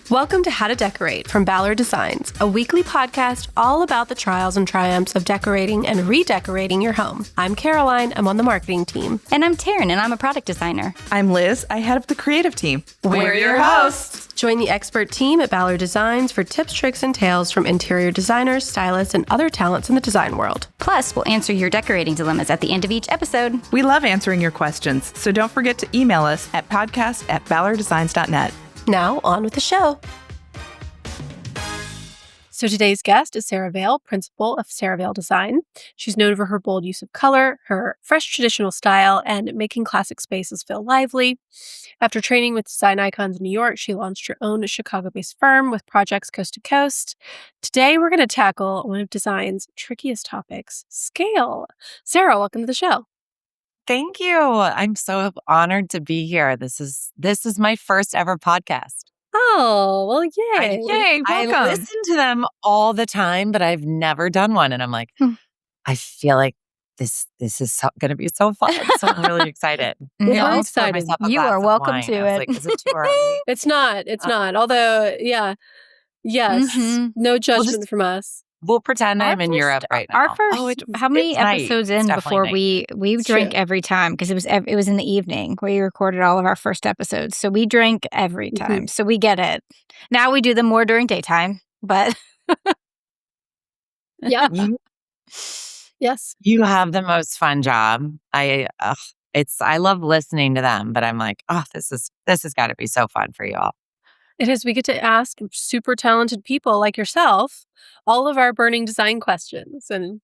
Welcome to How to Decorate from Ballard Designs, a weekly podcast all about the trials and triumphs of decorating and redecorating your home. I'm Caroline. I'm on the marketing team. And I'm Taryn, and I'm a product designer. I'm Liz. I head up the creative team. We're your hosts. Join the expert team at Ballard Designs for tips, tricks, and tales from interior designers, stylists, and other talents in the design world. Plus, we'll answer your decorating dilemmas at the end of each episode. We love answering your questions, so don't forget to email us at podcast@ballarddesigns.net. Now, on with the show. So today's guest is Sarah Vaile, principal of Sarah Vaile Design. She's known for her bold use of color, her fresh traditional style, and making classic spaces feel lively. After training with design icons in New York, she launched her own Chicago-based firm with projects coast to coast. Today, we're going to tackle one of design's trickiest topics, scale. Sarah, welcome to the show. Thank you. I'm so honored to be here. This is my first ever podcast. Oh, well, yay. Yay, welcome. I listen to them all the time, but I've never done one. And I'm like, I feel like this is going to be so fun. So I'm really excited. We're I almost poured excited. myself a You glass are of welcome wine. to I was it. like, is it too early? It's not. Although, yeah. Yes. Mhm. No judgment from us. We'll pretend Our I'm in first- Europe right now. Our first, how many it's night. episodes It's in definitely before night. we It's drank true. every time? Because it was in the evening where we recorded all of our first episodes. So we drank every Mhm. time. So we get it. Now we do them more during daytime, but Yeah. You, Yes. you have the most fun job. I love listening to them, but I'm like, this has got to be so fun for you all. It is. We get to ask super talented people like yourself all of our burning design questions and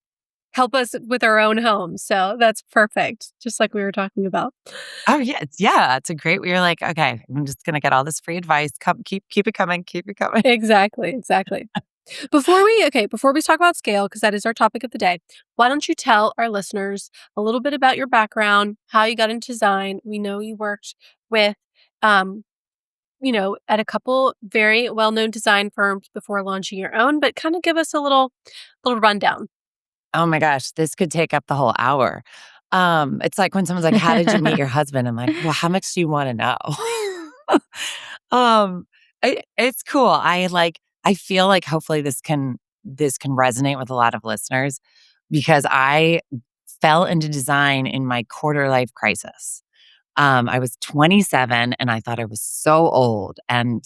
help us with our own homes. So that's perfect. Just like we were talking about. Oh yeah, it's a great. You're like, okay, I'm just gonna get all this free advice. Keep it coming. Exactly. Before we talk about scale, because that is our topic of the day, why don't you tell our listeners a little bit about your background, how you got into design? We know you worked with, at a couple very well-known design firms before launching your own, but kind of give us a little rundown. Oh my gosh, this could take up the whole hour. It's like when someone's like, "How did you meet your husband?" I'm like, "Well, how much do you want to know?" It's cool. I feel like hopefully this can resonate with a lot of listeners because I fell into design in my quarter life crisis. I was 27 and I thought I was so old and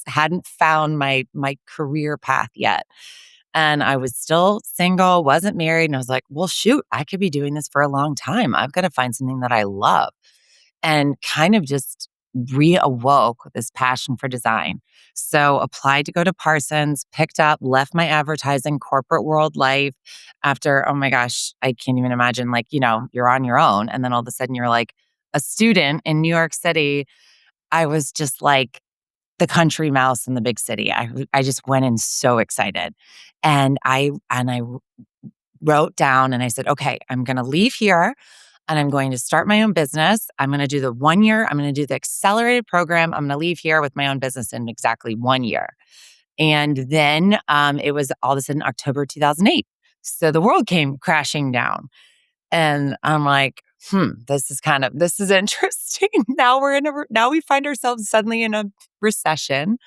hadn't found my career path yet. And I was still single, wasn't married. And I was like, well, shoot, I could be doing this for a long time. I've got to find something that I love, and kind of just reawoke this passion for design. So applied to go to Parsons, picked up, left my advertising corporate world life after, oh my gosh, I can't even imagine, like, you're on your own. And then all of a sudden you're like a student in New York City. I was just like the country mouse in the big city. I just went in so excited. And I wrote down and I said, okay, I'm going to leave here and I'm going to start my own business. I'm going to do the 1 year. I'm going to do the accelerated program. I'm going to leave here with my own business in exactly 1 year. And then it was all of a sudden October 2008. So the world came crashing down. And I'm like, this is interesting. Now we find ourselves suddenly in a recession.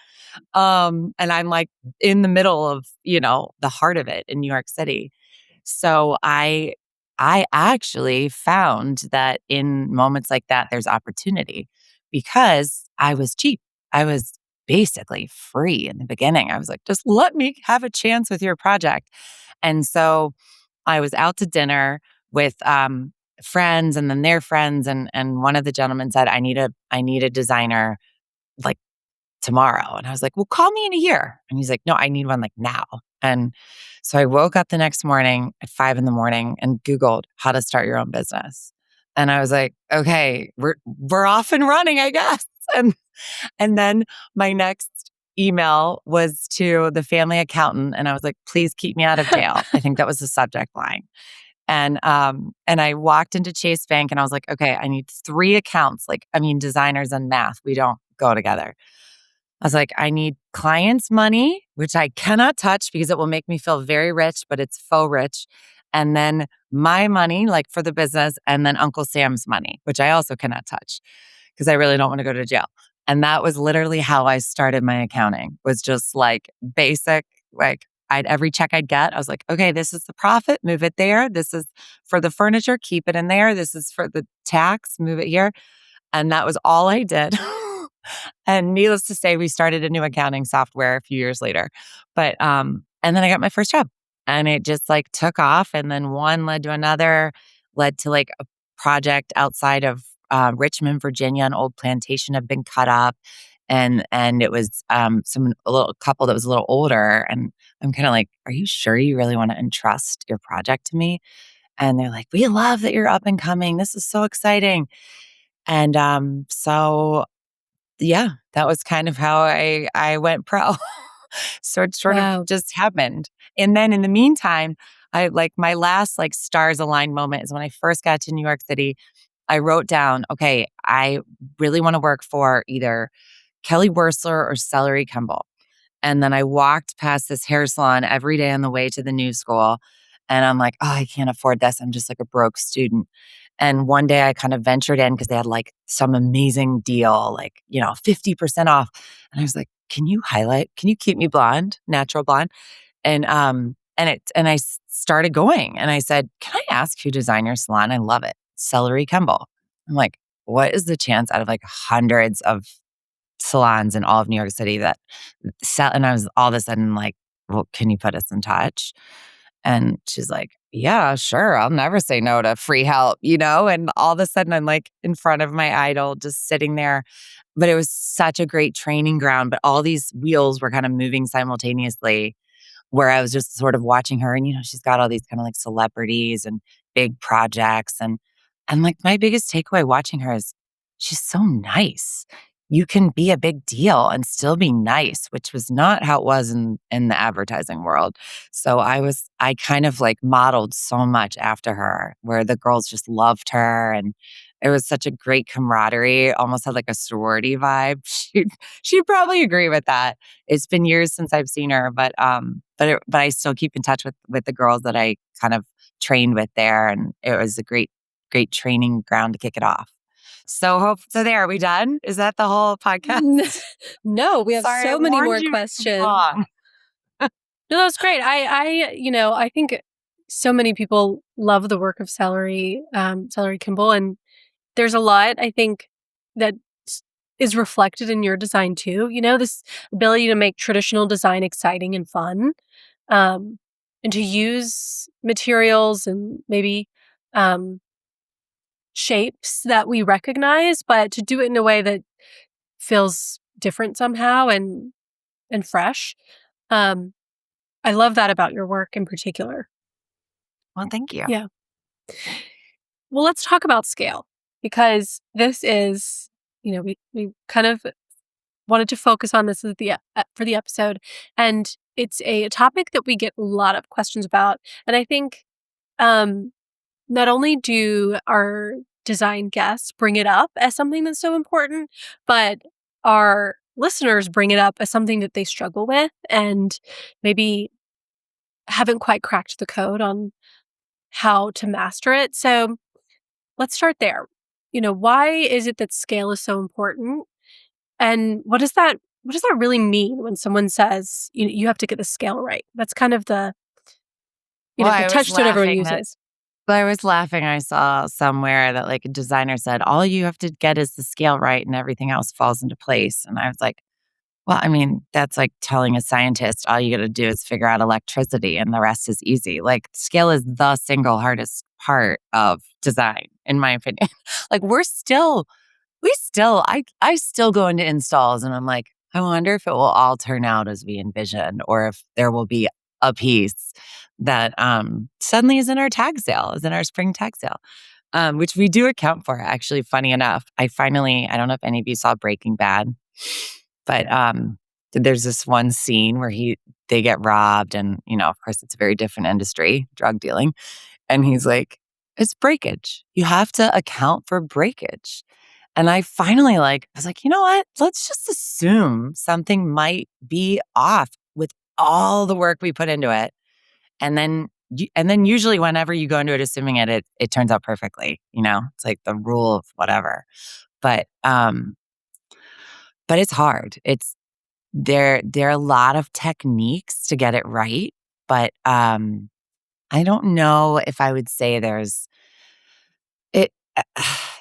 And I'm like in the middle of, the heart of it in New York City. So I actually found that in moments like that, there's opportunity because I was cheap. I was basically free in the beginning. I was like, just let me have a chance with your project. And so I was out to dinner with friends and then their friends. And one of the gentlemen said, I need a designer like tomorrow. And I was like, well, call me in a year. And he's like, no, I need one like now. And so I woke up the next morning at 5 a.m. and Googled how to start your own business. And I was like, okay, we're off and running, I guess. And then my next email was to the family accountant. And I was like, please keep me out of jail. I think that was the subject line. And I walked into Chase Bank and I was like, okay, I need 3 accounts. Designers and math, we don't go together. I was like, I need clients' money, which I cannot touch because it will make me feel very rich, but it's faux rich. And then my money, like for the business, and then Uncle Sam's money, which I also cannot touch because I really don't want to go to jail. And that was literally how I started my accounting, was just like basic, like every check I'd get, I was like, okay, this is the profit, move it there. This is for the furniture, keep it in there. This is for the tax, move it here. And that was all I did. And needless to say, we started a new accounting software a few years later. But and then I got my first job, and it just like took off. And then one led to another, led to like a project outside of Richmond, Virginia. An old plantation had been cut up, and it was a little couple that was a little older. And I'm kind of like, are you sure you really want to entrust your project to me? And they're like, we love that you're up and coming. This is so exciting. And so yeah, that was kind of how I went pro. So it sort of Wow. just happened. And then in the meantime, I like my last like stars aligned moment is when I first got to New York City. I wrote down, okay, I really want to work for either Kelly Wearstler or Celerie Kemble. And then I walked past this hair salon every day on the way to the new school. And I'm like, oh, I can't afford this. I'm just like a broke student. And one day I kind of ventured in because they had like some amazing deal, like, 50% off. And I was like, can you keep me blonde, natural blonde? And I started going, and I said, can I ask who designed your salon? I love it. Celerie Kemble. I'm like, what is the chance out of like hundreds of salons in all of New York City that sell? And I was all of a sudden like, well, can you put us in touch? And she's like, yeah, sure. I'll never say no to free help, And all of a sudden I'm like in front of my idol, just sitting there. But it was such a great training ground. But all these wheels were kind of moving simultaneously, where I was just sort of watching her. And, she's got all these kind of like celebrities and big projects. And like my biggest takeaway watching her is she's so nice. You can be a big deal and still be nice, which was not how it was in the advertising world. So I kind of like modeled so much after her, where the girls just loved her. And it was such a great camaraderie, almost had like a sorority vibe. She'd probably agree with that. It's been years since I've seen her, but I still keep in touch with the girls that I kind of trained with there. And it was a great training ground to kick it off. So there, are we done? Is that the whole podcast? No, we have Sorry, so I many warned more you questions. long. No, that was great. I think so many people love the work of Celerie Kemble, and there's a lot I think that is reflected in your design too. This ability to make traditional design exciting and fun, and to use materials and maybe shapes that we recognize, but to do it in a way that feels different somehow and fresh. Um, I love that about your work in particular. Well, thank you. Yeah. Well, let's talk about scale, because this is, we kind of wanted to focus on this for the episode, and it's a topic that we get a lot of questions about. And I think not only do our design guests bring it up as something that's so important, but our listeners bring it up as something that they struggle with and maybe haven't quite cracked the code on how to master it. So let's start there. Why is it that scale is so important? And what does that really mean when someone says you have to get the scale right? That's kind of the Well, the I was touchstone everyone laughing uses. I was laughing. I saw somewhere that like a designer said, all you have to get is the scale right and everything else falls into place. And I was like, well, I mean, that's like telling a scientist all you got to do is figure out electricity and the rest is easy. Like scale is the single hardest part of design, in my opinion. Like I still go into installs and I'm like, I wonder if it will all turn out as we envision, or if there will be a piece that suddenly is in our tag sale, is in our spring tag sale, which we do account for. Actually, funny enough, I don't know if any of you saw Breaking Bad, but there's this one scene where they get robbed, and of course it's a very different industry, drug dealing, and he's like, it's breakage. You have to account for breakage. And I finally I was like, you know what? Let's just assume something might be off with all the work we put into it. And then usually whenever you go into it assuming it turns out perfectly, it's like the rule of whatever. But but it's hard. There are a lot of techniques to get it right, but I don't know if I would say there's it.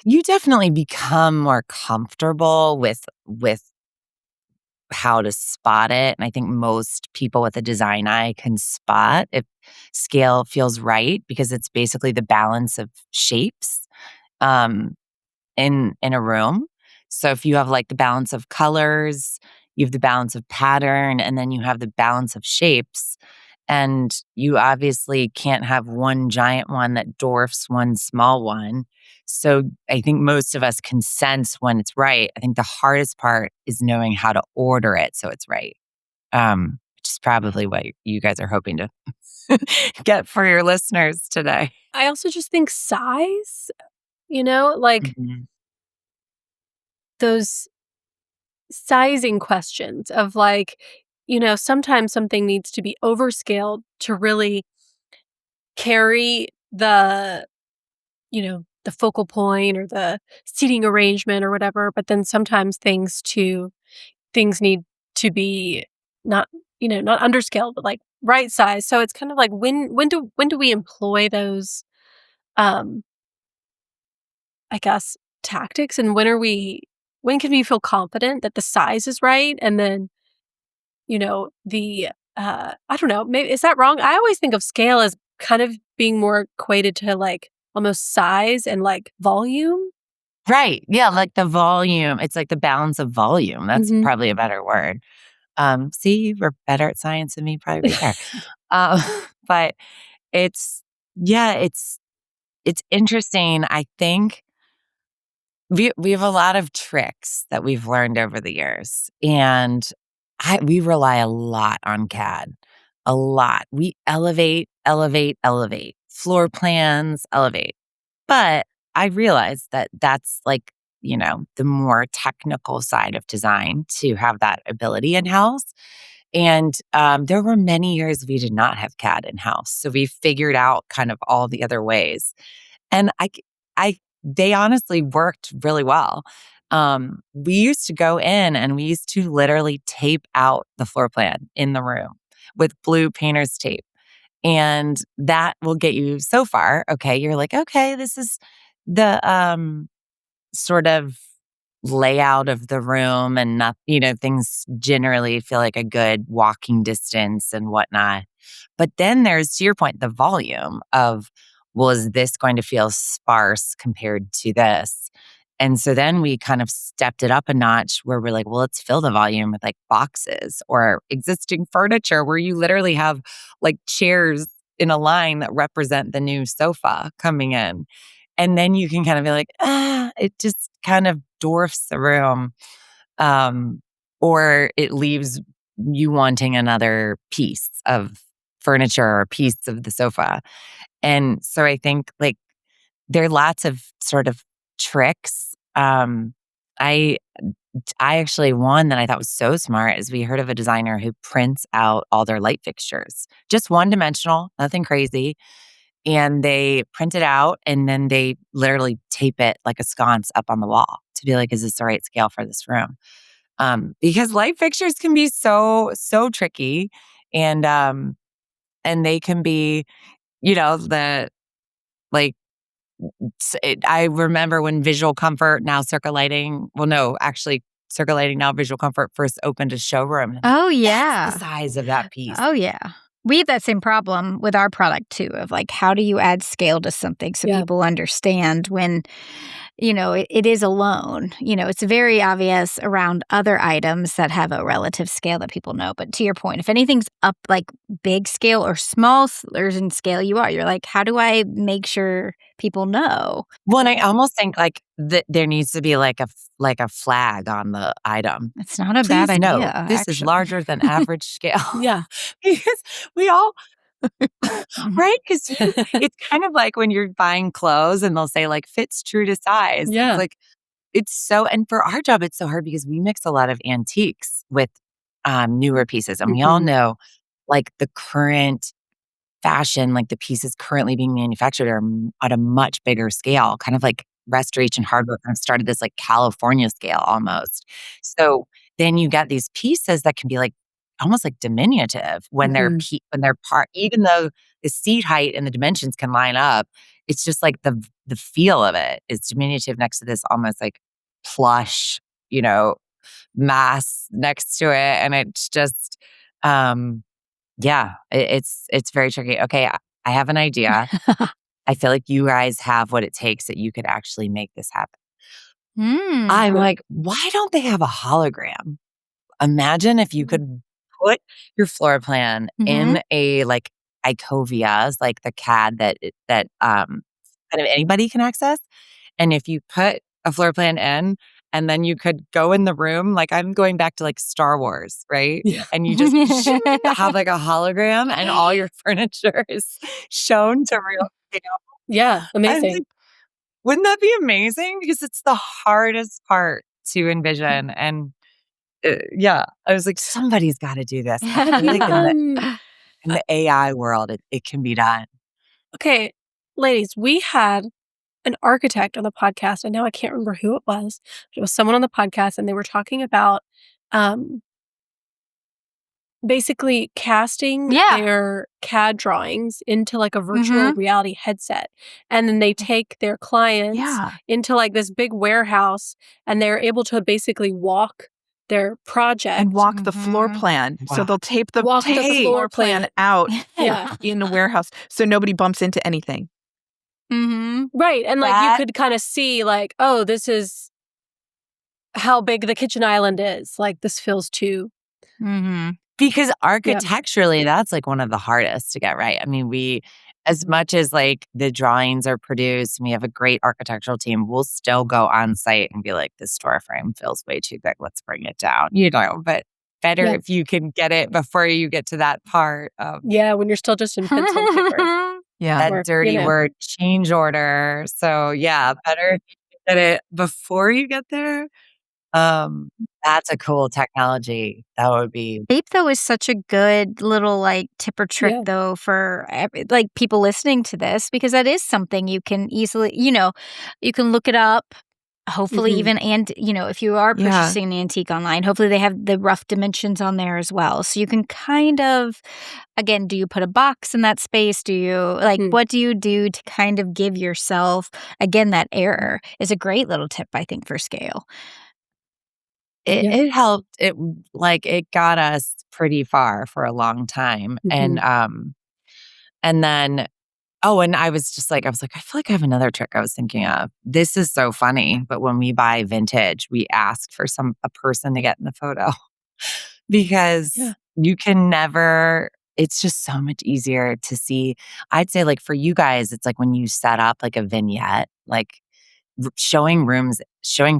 You definitely become more comfortable with how to spot it, and I think most people with a design eye can spot if scale feels right because it's basically the balance of shapes um, in a room. So if you have like the balance of colors, you have the balance of pattern, and then you have the balance of shapes. And you obviously can't have one giant one that dwarfs one small one. So I think most of us can sense when it's right. I think the hardest part is knowing how to order it so it's right. Which is probably what you guys are hoping to get for your listeners today. I also just think size, like Mhm. those sizing questions of like, sometimes something needs to be overscaled to really carry the focal point or the seating arrangement or whatever, but then sometimes things need to be not, not underscaled, but like right size. So it's kind of like when do we employ those um I guess tactics, and when can we feel confident that the size is right, and then, the I don't know, maybe is that wrong? I always think of scale as kind of being more equated to like almost size and like volume. Right. Yeah. Like the volume. It's like the balance of volume. That's Mhm. probably a better word. See, you were better at science than me, probably right there. Uh, but it's, yeah, it's interesting. I think we have a lot of tricks that we've learned over the years, and we rely a lot on CAD, a lot. We elevate, elevate, elevate. Floor plans, elevate. But I realized that that's like, the more technical side of design to have that ability in house. And there were many years we did not have CAD in house. So we figured out kind of all the other ways. And they honestly worked really well. We used to go in and we used to literally tape out the floor plan in the room with blue painter's tape. And that will get you so far. Okay. You're like, okay, this is the sort of layout of the room and not, things generally feel like a good walking distance and whatnot. But then there's, to your point, the volume of, well, is this going to feel sparse compared to this? And so then we kind of stepped it up a notch where we're like, well, let's fill the volume with like boxes or existing furniture where you literally have like chairs in a line that represent the new sofa coming in. And then you can kind of be like, it just kind of dwarfs the room. Um, or it leaves you wanting another piece of furniture or a piece of the sofa. And so I think like there are lots of sort of tricks. I actually one that I thought was so smart is we heard of a designer who prints out all their light fixtures, just one dimensional, nothing crazy. And they print it out and then they literally tape it like a sconce up on the wall to be like, is this the right scale for this room? Because light fixtures can be so tricky, and they can be, the like. I remember when Visual Comfort, now Circa Lighting. Well, no, actually, Circa Lighting, now Visual Comfort, first opened a showroom. And I'm like, Oh, that's yeah. the size of that piece. Oh, yeah. We have that same problem with our product too, of like, how do you add scale to something so Yeah. people understand when, it is alone. It's very obvious around other items that have a relative scale that people know. But to your point, if anything's up like big scale or small in scale, you're like, how do I make sure people know? Well, and I almost think like there needs to be like a flag on the item. It's not a bad Please note, idea, this is actually. larger than average scale. Yeah. Because we all, Mhm. right? Because it's kind of like when you're buying clothes and they'll say like fits true to size. It's Yeah. like, and for our job, it's so hard because we mix a lot of antiques with newer pieces. And we all Mhm. know like the current fashion, like the pieces currently being manufactured are at a much bigger scale, kind of like restoration hardware kind of started this like California scale almost. So then you get these pieces that can be like almost like diminutive when Mhm. when they're part, even though the seat height and the dimensions can line up. It's just like the feel of it is diminutive next to this almost like plush, you know, mass next to it, and it's just, yeah, it's very tricky. Okay, I have an idea. I feel like you guys have what it takes that you could actually make this happen. Mm. I'm like, why don't they have a hologram? Imagine if you could put your floor plan Mhm. in a like Icovias, like the CAD that kind of anybody can access. And if you put a floor plan in, and then you could go in the room, like I'm going back to like Star Wars, right? Yeah. And you just have like a hologram and all your furniture is shown to real scale. Yeah, I was amazing. like, wouldn't that be amazing? Because it's the hardest part to envision. And yeah, I was like, somebody's got to do this. I feel like in Uh, the AI world, it can be done. okay, ladies, we had an architect on the podcast, and now I can't remember who it was. But it was someone on the podcast, and they were talking about, um, basically casting Yeah. their CAD drawings into, like, a virtual Mhm. reality headset, and then they take their clients Yeah. into, like, this big warehouse, and they're able to basically walk their project. And walk the floor Mhm. plan. So Wow. they'll tape the Walk the floor floor plan plan. out Yeah. in the warehouse so nobody bumps into anything. Mhm. Right, and, like, you That could kinda see, like, "Oh, this is how big the kitchen island is." Like, this feels too. Mhm. Because Yeah. architecturally, that's like one of the hardest to get right. I mean, as much as like the drawings are produced, and we have a great architectural team, we'll still go on site and be like, this door frame feels way too big. Let's bring it down, but better Yeah. if you can get it before you get to that part of Yeah, when you're still just in pencil and paper Yeah. that or, dirty word change order. So yeah, better if you can get it before you get there. Um, that's a cool technology. That would be Tape, though, is such a good little, like, tip or trick, yeah. though, for like, people listening to this because that is something you can easily you can look it up, hopefully Mhm. even and, if you are Yeah. purchasing an antique online, hopefully they have the rough dimensions on there as well. So you can kind of again, do you put a box in that space? Do you Hmm. what do you do to kind of give yourself again, that error is a great little tip, I think, for scale. Yeah. it helped. It got us pretty far for a long time. Mhm. And then and I was like, I feel like I have another trick I was thinking of. This is so funny, but when we buy vintage, we ask for a person to get in the photo because Yeah. you can never it's just so much easier to see. I'd say like for you guys, it's like when you set up like a vignette, like showing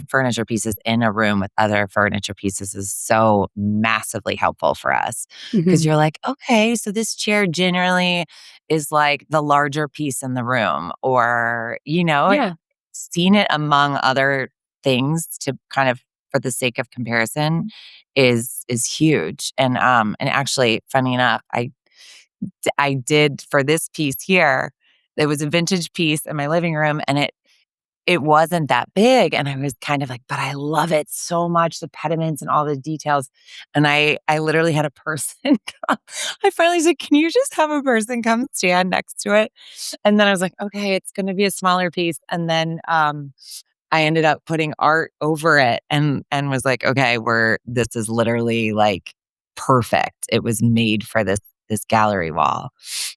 furniture pieces in a room with other furniture pieces is so massively helpful for us because Mhm. you're like, okay, so this chair generally is like the larger piece in the room, or, Yeah. seeing it among other things to kind of for the sake of comparison is huge. And actually, funny enough, I did for this piece here. It was a vintage piece in my living room, and it wasn't that big, and I was kind of like, "But I love it so much, the pediments and all the details." And I literally had a person come I finally said, "Can you just have a person come stand next to it?" And then I was like, "Okay, it's gonna be a smaller piece." And then, I ended up putting art over it and was like, "Okay, this is literally, like, perfect. It was made for this gallery wall."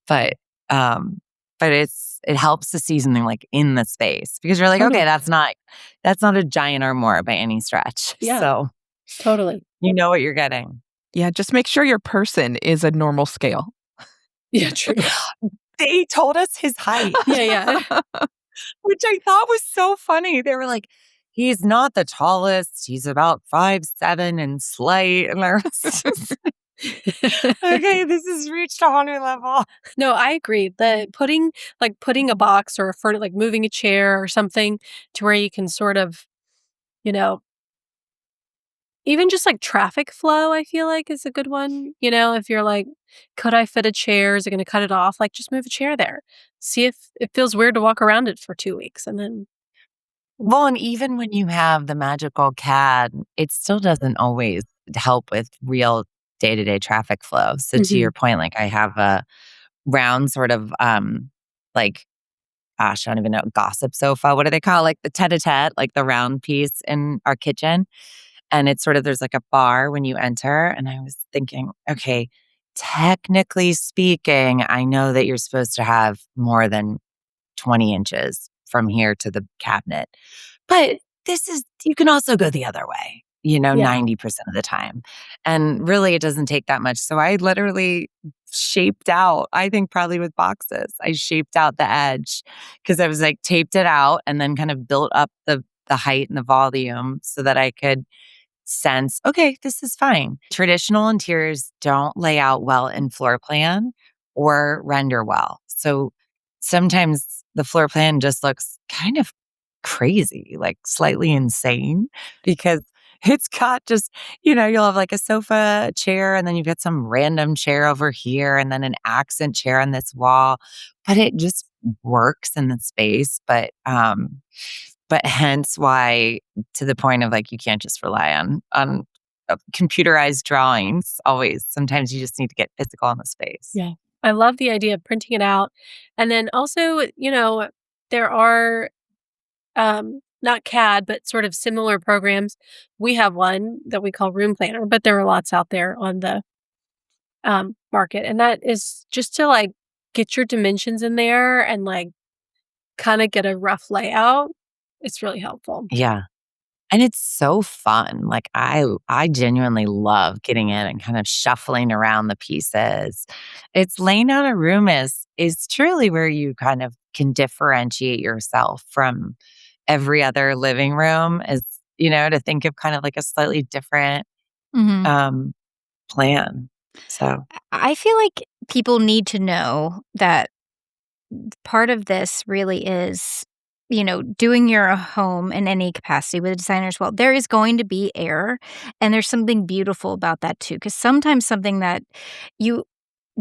But, um but it helps to see something, like, in the space because you're like, "Okay, Totally. that's not a giant armoire by any stretch." Yeah. So, Totally. you know what you're getting. Yeah, just make sure your person is a normal scale. Yeah, true. They told us his height, Yeah, yeah. which I thought was so funny. They were like, "He's not the tallest. He's about 5'7" and slight." And I was just okay, this has reached a whole new level. No, I agree. Putting a box or like moving a chair or something to where you can sort of, you know, even just like traffic flow, I feel like is a good one. If you're like, could I fit a chair? Is it going to cut it off? Like, just move a chair there. See if it feels weird to walk around it for 2 weeks and then. Well, and even when you have the magical CAD, it still doesn't always help with real day-to-day traffic flow. So to Mhm. your point, like I have a round sort of like gosh, I don't even know, gossip sofa. What do they call it? Like the tete-a-tete, like the round piece in our kitchen. And it's sort of there's like a bar when you enter. And I was thinking, okay, technically speaking, I know that you're supposed to have more than 20 inches from here to the cabinet. But this is, you can also go the other way, Yeah. 90% of the time. And really, it doesn't take that much. So I literally shaped out, I think probably with boxes, I shaped out the edge because I was like taped it out and then kind of built up the height and the volume so that I could sense, okay, this is fine. Traditional interiors don't lay out well in floor plan or render well. So sometimes the floor plan just looks kind of crazy, like slightly insane because it's got just, you'll have like a sofa, a chair, and then you've got some random chair over here and then an accent chair on this wall, but it just works in the space. But hence why, to the point of like, you can't just rely on computerized drawings always. Sometimes you just need to get physical in the space. Yeah. I love the idea of printing it out. And then also, there are not CAD, but sort of similar programs. We have one that we call Room Planner, but there are lots out there on the market. And that is just to like get your dimensions in there and like kind of get a rough layout. It's really helpful. Yeah. And it's so fun. Like I genuinely love getting in and kind of shuffling around the pieces. It's laying out a room is truly where you kind of can differentiate yourself from every other living room is, to think of kind of like a slightly different Mhm. um plan. So I feel like people need to know that part of this really is, doing your home in any capacity with a designer as well. There is going to be error, and there's something beautiful about that too, because sometimes something that you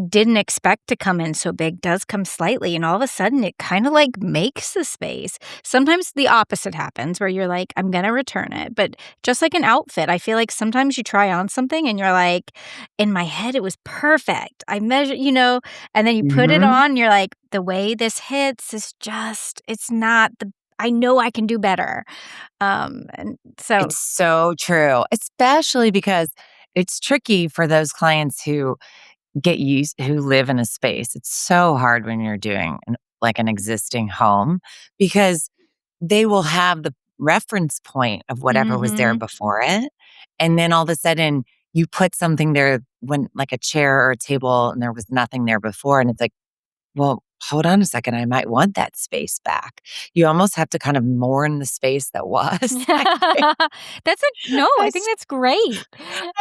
didn't expect to come in so big does come slightly, and all of a sudden it kind of like makes the space. Sometimes the opposite happens where you're like, I'm gonna return it. But just like an outfit, I feel like sometimes you try on something and you're like, in my head it was perfect. I measure, and then you put it mhm. on, you're like, the way this hits is just, it's not the, I know I can do better. And so It's so true, especially because it's tricky for those clients who live in a space. It's so hard when you're doing like an existing home because they will have the reference point of whatever was there mhm. before it. And then all of a sudden you put something there when like a chair or a table and there was nothing there before. And it's like, well, hold on a second. I might want that space back. You almost have to kind of mourn the space that was. I think. That's a no, I think that's great.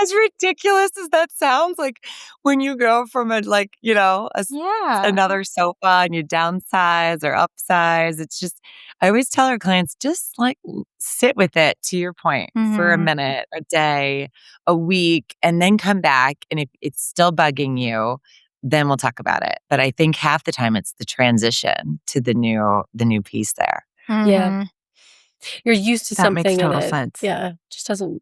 As ridiculous as that sounds, like when you go from a like, Yeah. another sofa and you downsize or upsize, it's just I always tell our clients just like sit with it to your point for a Mhm. minute, a day, a week, and then come back. And if it's still bugging you, then we'll talk about it. But I think half the time it's the transition to the new piece there. Yeah. Mhm. You're used to That makes something and total it, sense. yeah, just doesn't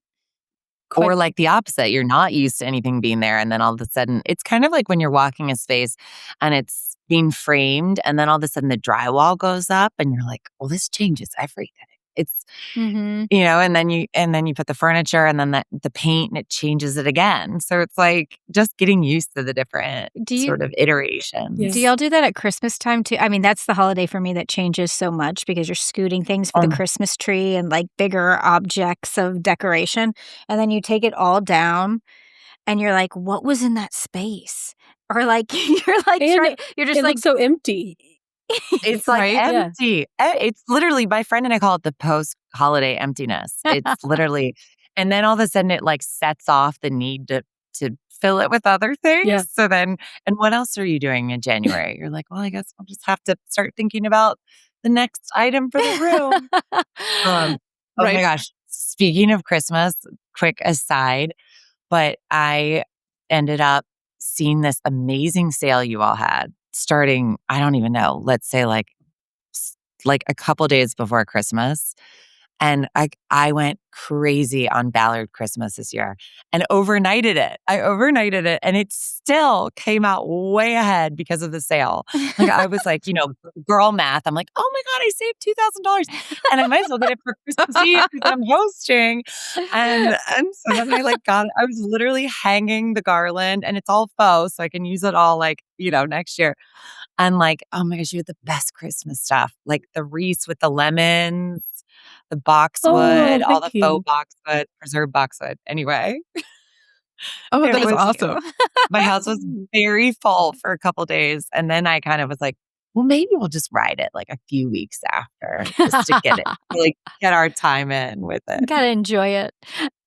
quite. Or like the opposite, you're not used to anything being there, and then all of a sudden it's kind of like when you're walking a space and it's being framed, and then all of a sudden the drywall goes up and you're like, "Well, this changes everything." It's Mhm. and then you put the furniture and then the paint and it changes it again. So it's like just getting used to the different Do you sort of Yeah. do iterations. y'all do that at Christmas time too? I mean, that's the holiday for me that changes so much because you're scooting things for the Um, Christmas tree and like bigger objects of decoration, and then you take it all down and you're like, "What was in that space?" Or like And you're just it like looks so empty. it's like Right? Yeah. empty. It's literally my friend and I call it the post-holiday emptiness. It's literally and then all of a sudden it like sets off the need to fill it with other Yeah. things. So then and what else are you doing in January? You're like, "Well, I guess I'll just have to start thinking about the next item for the room." Oh my Right. gosh. Speaking of Christmas, quick aside, but I ended up seeing this amazing sale you all had starting, I don't even know, let's say like a couple days before Christmas. And I went crazy on Ballard Christmas this year and overnighted it. I overnighted it and it still came out way ahead because of the sale. Like I was like, girl math. I'm like, oh my God, I saved $2,000 and I might as well get it for Christmas Eve because I'm hosting. And so then I was literally hanging the garland and it's all faux. So I can use it all next year. And oh my gosh, you had the best Christmas stuff. Like the wreaths with the lemons, the Oh, boxwood, all the thank you. faux boxwood, preserved boxwood. Anyway, Oh, it that's was awesome. my house was very full for a couple days. And then I kind of was like, well, maybe we'll just ride it like a few weeks after just to get it, get our time in with it. Gotta enjoy it.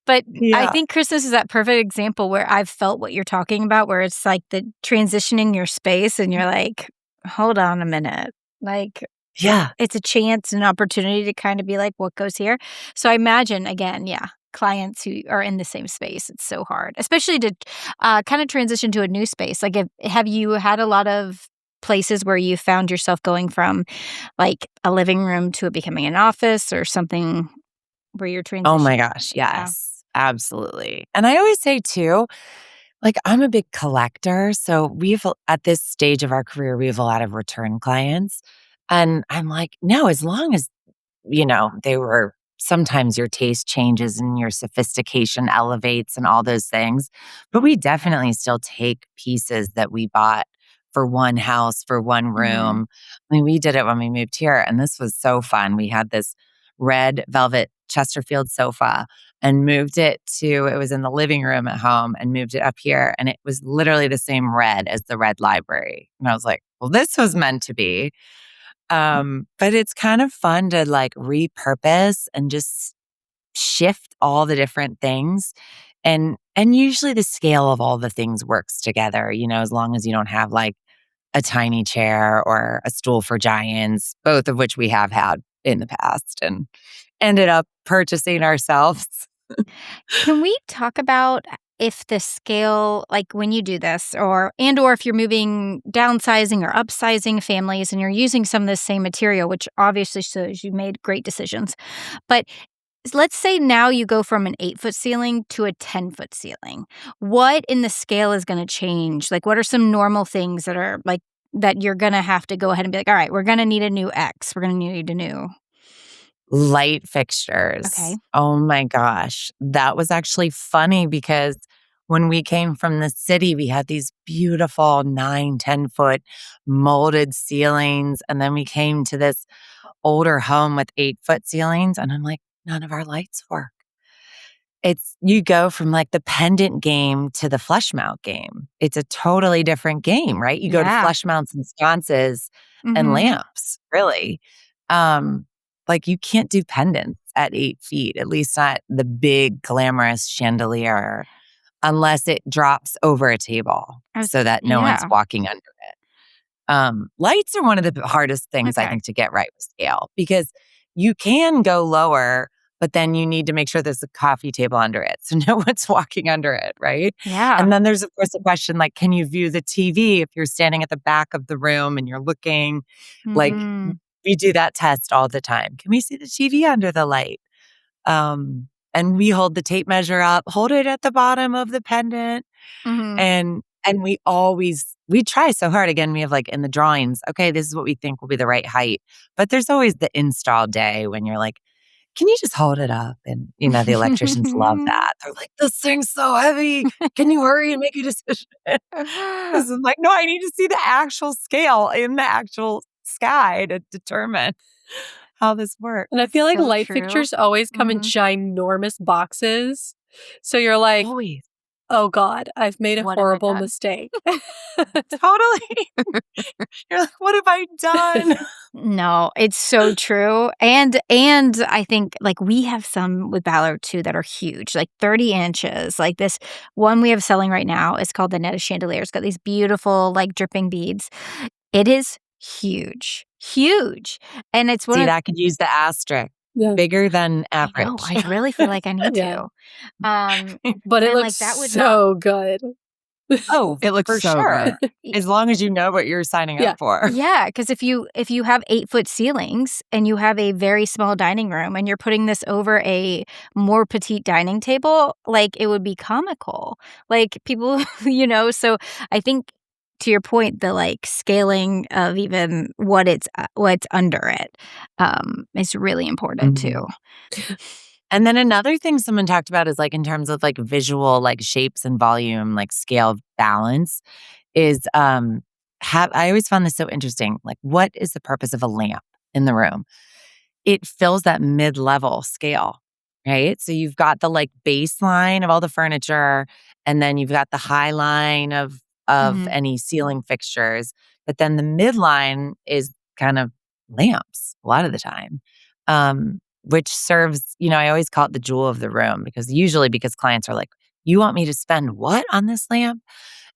But I Yeah. think Christmas is that perfect example where I've felt what you're talking about, where it's like the transitioning your space and you're like, hold on a minute. Like, Yeah. it's a chance, an opportunity to kind of be like, what goes here? So I imagine, again, clients who are in the same space, it's so hard, especially to kind of transition to a new space. Like, have you had a lot of places where you found yourself going from like a living room to it becoming an office or something where you're transitioning? Oh my gosh. Yeah. Yes, absolutely. And I always say too, I'm a big collector. So at this stage of our career, we have a lot of return clients. And I'm like, no, as long as, they were sometimes your taste changes and your sophistication elevates and all those things. But we definitely still take pieces that we bought for one house, for one room. I mean, we did it when we moved here and this was so fun. We had this red velvet Chesterfield sofa and it was in the living room at home and moved it up here. And it was literally the same red as the red library. And I was like, well, this was meant to be. But it's kind of fun to repurpose and just shift all the different things. And usually the scale of all the things works together, as long as you don't have a tiny chair or a stool for giants, both of which we have had in the past and ended up purchasing ourselves. Can we talk about if the scale, like when you do this, or if you're moving, downsizing or upsizing families, and you're using some of the same material, which obviously shows you made great decisions, but let's say now you go from an 8-foot ceiling to a 10-foot ceiling. What in the scale is going to change? Like, what are some normal things that are that you're going to have to go ahead and be like, all right, we're going to need a new X. We're going to need a new light fixtures. Okay. Oh my gosh. That was actually funny because when we came from the city, we had these beautiful 9-10-foot molded ceilings. And then we came to this older home with 8-foot ceilings. And I'm like, none of our lights work. You go from the pendant game to the flush mount game. It's a totally different game, right? You go to flush mounts and sconces and lamps, really. You can't do pendants at 8 feet, at least not the big glamorous chandelier, unless it drops over a table so that no one's walking under it. Lights are one of the hardest things I think to get right with scale because you can go lower, but then you need to make sure there's a coffee table under it so no one's walking under it, right? Yeah. And then there's, of course, the question, can you view the TV if you're standing at the back of the room and you're looking? We do that test all the time. Can we see the TV under the light? And we hold the tape measure up, hold it at the bottom of the pendant. And we try so hard. Again, we have in the drawings, okay, this is what we think will be the right height. But there's always the install day when you're like, can you just hold it up? And, the electricians love that. They're like, this thing's so heavy. Can you hurry and make a decision? Because I'm like, no, I need to see the actual scale in the actual sky to determine how this works. And I feel like So light true. fixtures always come in ginormous boxes. So you're like, Always. oh God, I've made a What have I horrible done? mistake. Totally. You're like, what have I done? No, it's so true. And I think we have some with Ballard too that are huge, 30 inches. Like this one we have selling right now is called the Netta Chandelier. It's got these beautiful dripping beads. It is huge. And it's one See, of that could use the asterisk. Yeah. Bigger than average. No, I really feel like I need Yeah. to. But it and, looks that would so good. Oh, It looks for so sure. good. As long as you know what you're signing Yeah. up for. Yeah, because if you have 8-foot ceilings and you have a very small dining room and you're putting this over a more petite dining table, like, it would be comical. Like, people, so I think to your point, the, like, scaling of even what's under it, is really important too. Mhm. And then another thing someone talked about is like in terms of like visual, like shapes and volume, like scale balance is I always found this so interesting. Like, what is the purpose of a lamp in the room? It fills that mid-level scale, right? So you've got the like baseline of all the furniture, and then you've got the high line of Mhm. any ceiling fixtures. But then the midline is kind of lamps a lot of the time. Which serves, I always call it the jewel of the room because clients are like, you want me to spend what on this lamp?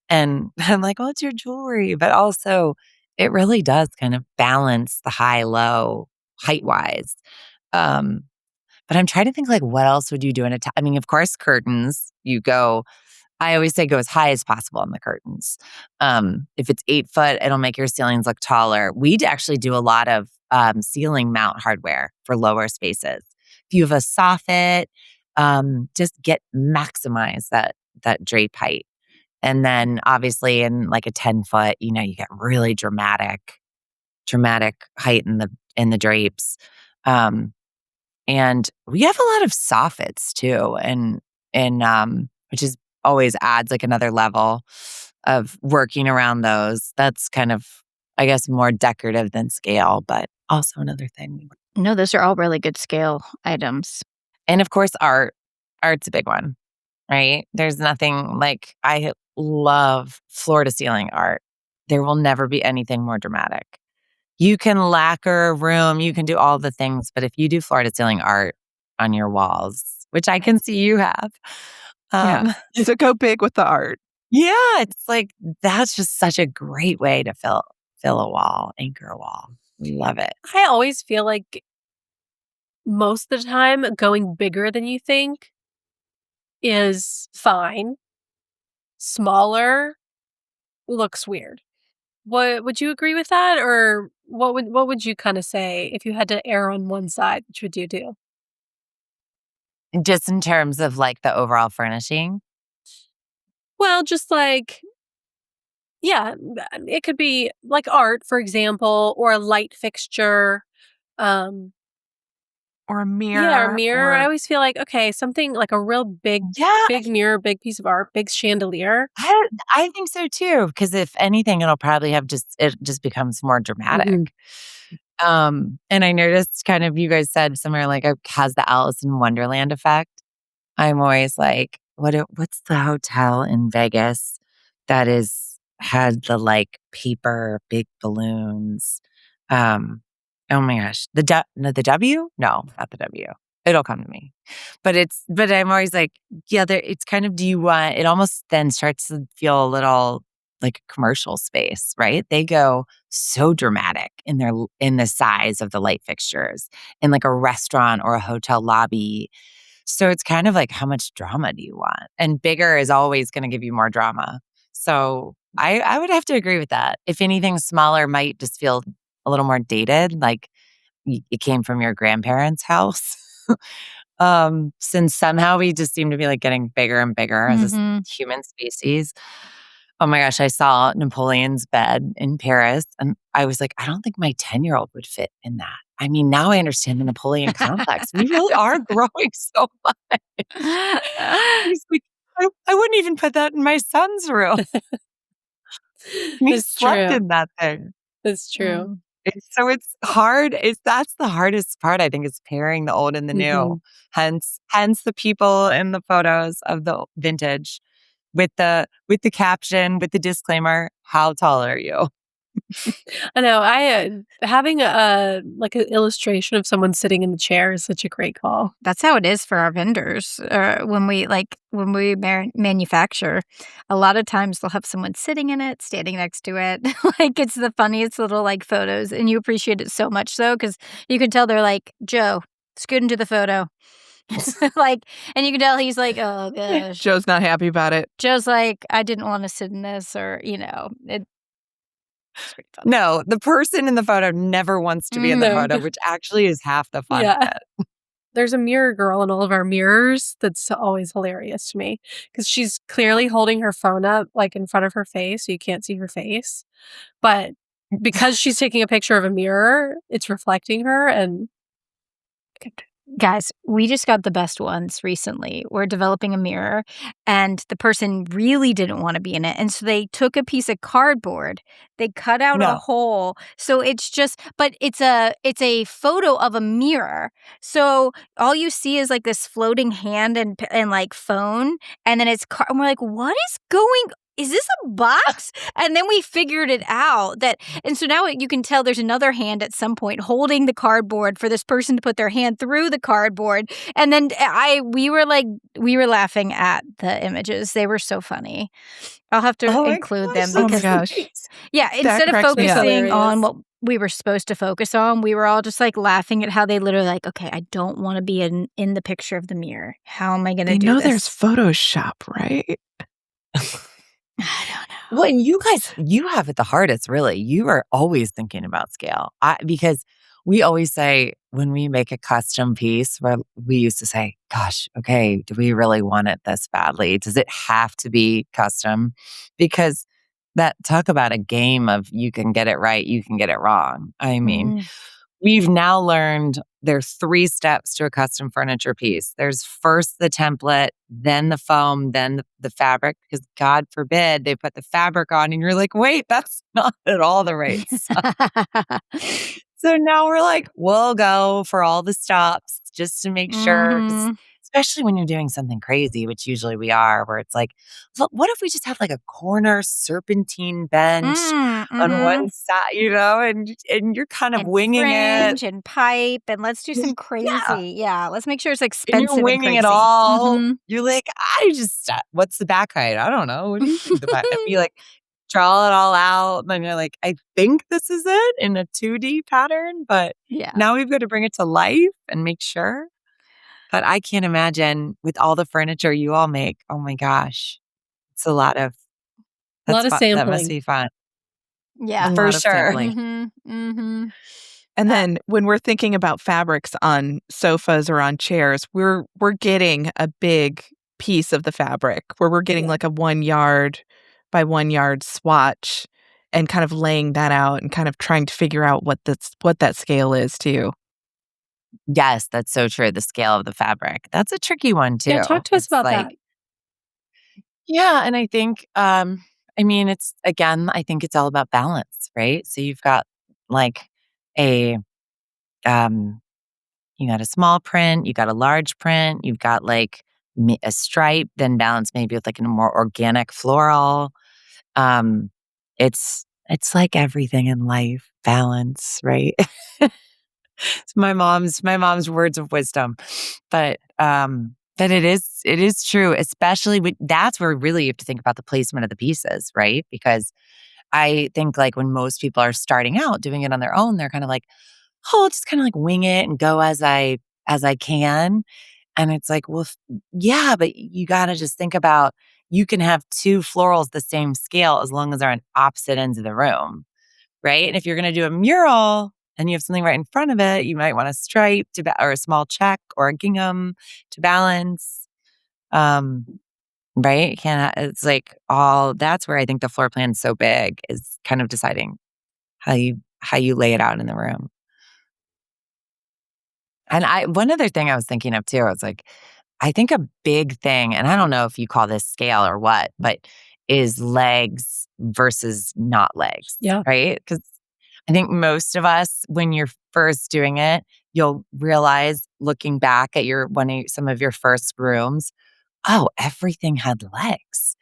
And I'm like, well, it's your jewelry. But also, it really does kind of balance the high low height wise. Um, but I'm trying to think like, what else would you do in a I mean, of course, curtains. I always say go as high as possible on the curtains. If it's 8 foot, it'll make your ceilings look taller. We'd actually do a lot of ceiling mount hardware for lower spaces. If you have a soffit, just maximize that drape height. And then obviously in like a 10 foot, you get really dramatic height in the drapes. Um, and we have a lot of soffits too, and which is always adds like another level of working around those. That's kind of, I guess, more decorative than scale, but also another thing. No, those are all really good scale items. And of course, art. Art's a big one, right? There's nothing like I love floor to ceiling art. There will never be anything more dramatic. You can lacquer a room, you can do all the things, but if you do floor to ceiling art on your walls, which I can see you have, Yeah. um, So go big with the art. yeah, it's like that's just such a great way to fill a wall, anchor a wall. We love it. I always feel like most of the time going bigger than you think is fine. Smaller looks weird. What would you agree with that, or what would you kind of say if you had to err on one side? Which would you do? Just in terms of like the overall furnishing. Well, just like yeah, it could be like art, for example, or a light fixture. Um, Or a yeah, or a mirror mirror. I or always feel like okay, something like a real Yeah, big mirror, big piece of art, big chandelier. I think so too. Because if anything, it just becomes more Mhm. dramatic. And I noticed kind of you guys said somewhere like has the Alice in Wonderland effect. I'm always like, what's the hotel in Vegas that had the like paper big balloons? Um, oh my gosh, no, the W? No, not the W. It'll come to me. But I'm always like, yeah, it's kind of, do you want, it almost then starts to feel a little like a commercial space, right? They go so dramatic in the size of the light fixtures in like a restaurant or a hotel lobby. So it's kind of like, how much drama do you want? And bigger is always going to give you more drama. So I would have to agree with that. If anything, smaller might just feel a little more dated, like it came from your grandparents' house. Since somehow we just seem to be like getting bigger and bigger as a Mhm. human species. Oh my gosh, I saw Napoleon's bed in Paris and I was like, I don't think my 10-year-old would fit in that. I mean, now I understand the Napoleon complex. We really are growing so much. He's like, I wouldn't even put that in my son's room. And he It's slept true. in that thing. It's true. Mm. It's hard. That's the hardest part, I think, is pairing the old and the new. Mhm. Hence the people in the photos of the vintage with the caption, with the disclaimer, how tall are you? I know. Having a like an illustration of someone sitting in the chair is such a great call. That's how it is for our vendors. When we manufacture, a lot of times they'll have someone sitting in it, standing next to it. Like, it's the funniest little like photos, and you appreciate it so much so because you can tell they're like, Joe, scoot into the photo. Like, and you can tell he's like, oh gosh. Joe's not happy about it. Joe's like, I didn't want to sit in this, or it's pretty fun. No, the person in the photo never wants to be in the No. photo, which actually is half the fun Yeah. of it. There's a mirror girl in all of our mirrors that's always hilarious to me because she's clearly holding her phone up like in front of her face so you can't see her face. But because she's taking a picture of a mirror, it's reflecting her and Guys, we just got the best ones recently. We're developing a mirror, and the person really didn't want to be in it. And so they took a piece of cardboard, they cut out a No. hole. So it's just, but it's a photo of a mirror. So all you see is like this floating hand and like phone, and then and we're like, what is going? Is this a box? And then we figured it out and so now you can tell there's another hand at some point holding the cardboard for this person to put their hand through the cardboard. And then we were laughing at the images. They were so funny. I'll have to include them Oh my because gosh. yeah, instead of cracks me up. focusing on Hilarious. what we were supposed to focus on, we were all just like laughing at how they literally like, okay, I don't want to be in the picture of the mirror. How am I going to They do know this? there's Photoshop, right? I don't know. Well, and you guys, you have it the hardest, really. You are always thinking about scale. Because we always say when we make a custom piece, where we used to say, gosh, okay, do we really want it this badly? Does it have to be custom? Because talk about a game of you can get it right, you can get it wrong. I mean, we've now learned there's 3 steps to a custom furniture piece. There's first the template, then the foam, then the fabric, because God forbid they put the fabric on and you're like, wait, that's not at all the right stuff. So now we're like, we'll go for all the stops just to make sure, 'cause especially when you're doing something crazy, which usually we are, where it's like, what if we just have like a corner serpentine bench on one side, and you're kind of And winging fringe it. and pipe, and let's do some crazy. Yeah, let's make sure it's And expensive you're winging and it crazy. all. Mhm. You're like, what's the back height? I don't know. What do you think the back height? You like draw it all out. And then you're like, I think this is it in a 2D pattern, but Yeah. now we've got to bring it to life and make sure. But I can't imagine with all the furniture you all make. Oh my gosh. It's a lot of of That must sampling. be fun. Yeah. For lot of sure. sampling. Mhm. And then when we're thinking about fabrics on sofas or on chairs, we're getting a big piece of the fabric where we're getting like a 1 yard by 1 yard swatch and kind of laying that out and kind of trying to figure out what that scale is too. Yes, that's so true. The scale of the fabric. That's a tricky one too. Yeah, talk to us It's about like, that. yeah, and I think I mean I think it's all about balance, right? So you've got like a um you got a small print, you got a large print, you've got like a stripe, then balance maybe with like a more organic floral. Um it's like everything in life, balance, right? It's my mom's words of wisdom. But it is true, especially that's where really you have to think about the placement of the pieces, right? Because I think like when most people are starting out doing it on their own, they're kind of like, oh, I'll just kind of like wing it and go as I can. And it's like, well, yeah, but you got to just think about you can have 2 florals the same scale as long as they're on opposite ends of the room, right? And if you're going to do a mural and you have something right in front of it, you might want a stripe or a small check or a gingham to balance. Right? You can't. It's like that's where I think the floor plan is so big, is kind of deciding how you lay it out in the room. And one other thing I was thinking of too, I was like, I think a big thing, and I don't know if you call this scale or what, but is legs versus not legs. Yeah. Right? Because I think most of us, when you're first doing it, you'll realize looking back at some of your first rooms, oh, everything had legs.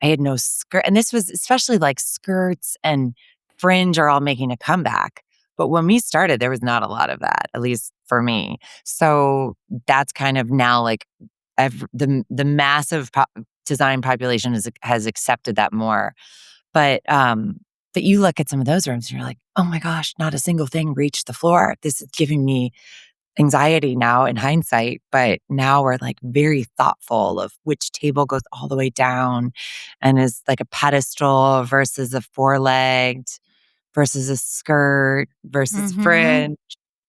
I had no skirt. And this was especially like skirts and fringe are all making a comeback. But when we started, there was not a lot of that, at least for me. So that's kind of now like the massive design population has accepted that more. But you look at some of those rooms and you're like, oh my gosh, not a single thing reached the floor. This is giving me anxiety now in hindsight, but now we're like very thoughtful of which table goes all the way down and is like a pedestal versus a four-legged versus a skirt versus Mhm. fringe.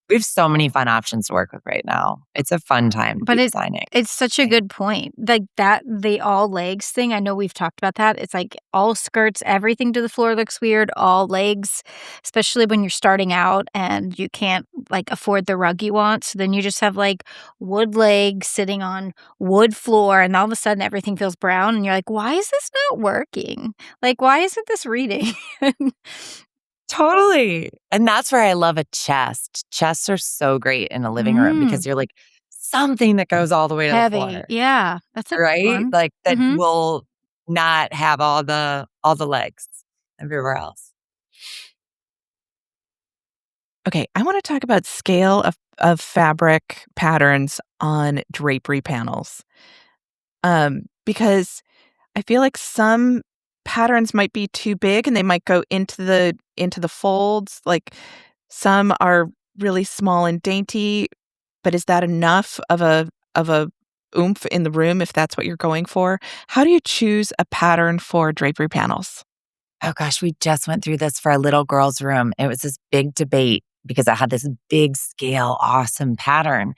We have so many fun options to work with right now. It's a fun time to But be designing. it's such a good point. Like that the all legs thing, I know we've talked about that. It's like all skirts, everything to the floor looks weird, all legs, especially when you're starting out and you can't like afford the rug you want. So then you just have like wood legs sitting on wood floor and all of a sudden everything feels brown and you're like, "Why is this not working? Like why isn't this reading?" Totally. And that's where I love a chest. Chests are so great in a living room Mm, because you're like something that goes all the way to the heavy. floor, Yeah, that's a good right? one. Like that Mhm. will not have all the legs everywhere else. Okay, I want to talk about scale of fabric patterns on drapery panels. Because I feel like some patterns might be too big and they might go into the folds. Like some are really small and dainty, but is that enough of a oomph in the room if that's what you're going for? How do you choose a pattern for drapery panels? Oh gosh, we just went through this for a little girl's room. It was this big debate because I had this big scale, awesome pattern.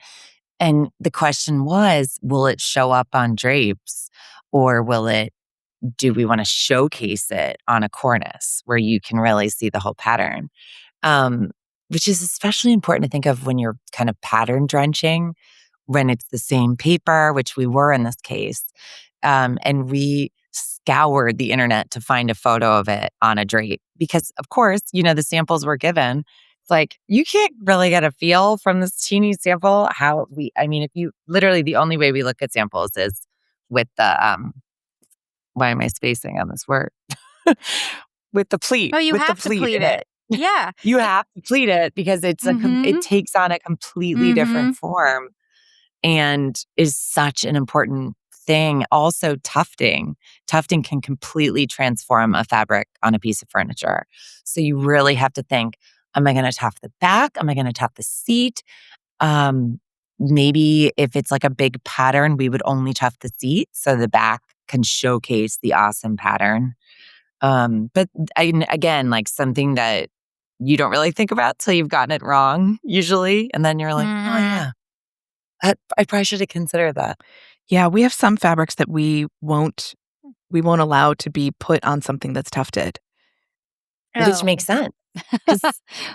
And the question was, will it show up on drapes or do we want to showcase it on a cornice where you can really see the whole pattern? Um, which is especially important to think of when you're kind of pattern drenching, when it's the same paper, which we were in this case. And we scoured the internet to find a photo of it on a drape because, of course, the samples were given. It's like, you can't really get a feel from this teeny sample I mean, if you literally, the only way we look at samples is with why am I spacing on this word? with the pleat, Oh, you with the have to pleat pleat in it. it. Yeah. You have to pleat it because it Mhm. takes on a completely different Mhm. form and is such an important thing. Also, tufting. Tufting can completely transform a fabric on a piece of furniture. So you really have to think, am I going to tuft the back? Am I going to tuft the seat? Um, Maybe if it's like a big pattern, we would only tuft the seat so the back can showcase the awesome pattern. But again, like something that you don't really think about till you've gotten it wrong, usually. And then you're like, oh, Mhm. yeah, I probably should have considered that. Yeah, we have some fabrics that we won't allow to be put on something that's tufted. Which Oh. makes sense. 'Cause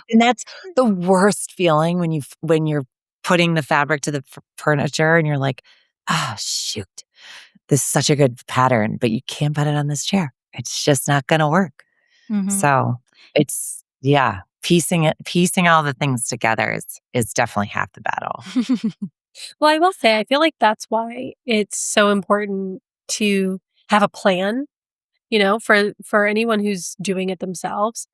and that's the worst feeling when you're putting the fabric to the furniture and you're like, "Ah, shoot. This is such a good pattern, but you can't put it on this chair. It's just not gonna work." Mhm. So, yeah, piecing all the things together is definitely half the battle. Well, I will say, I feel like that's why it's so important to have a plan, for anyone who's doing it themselves,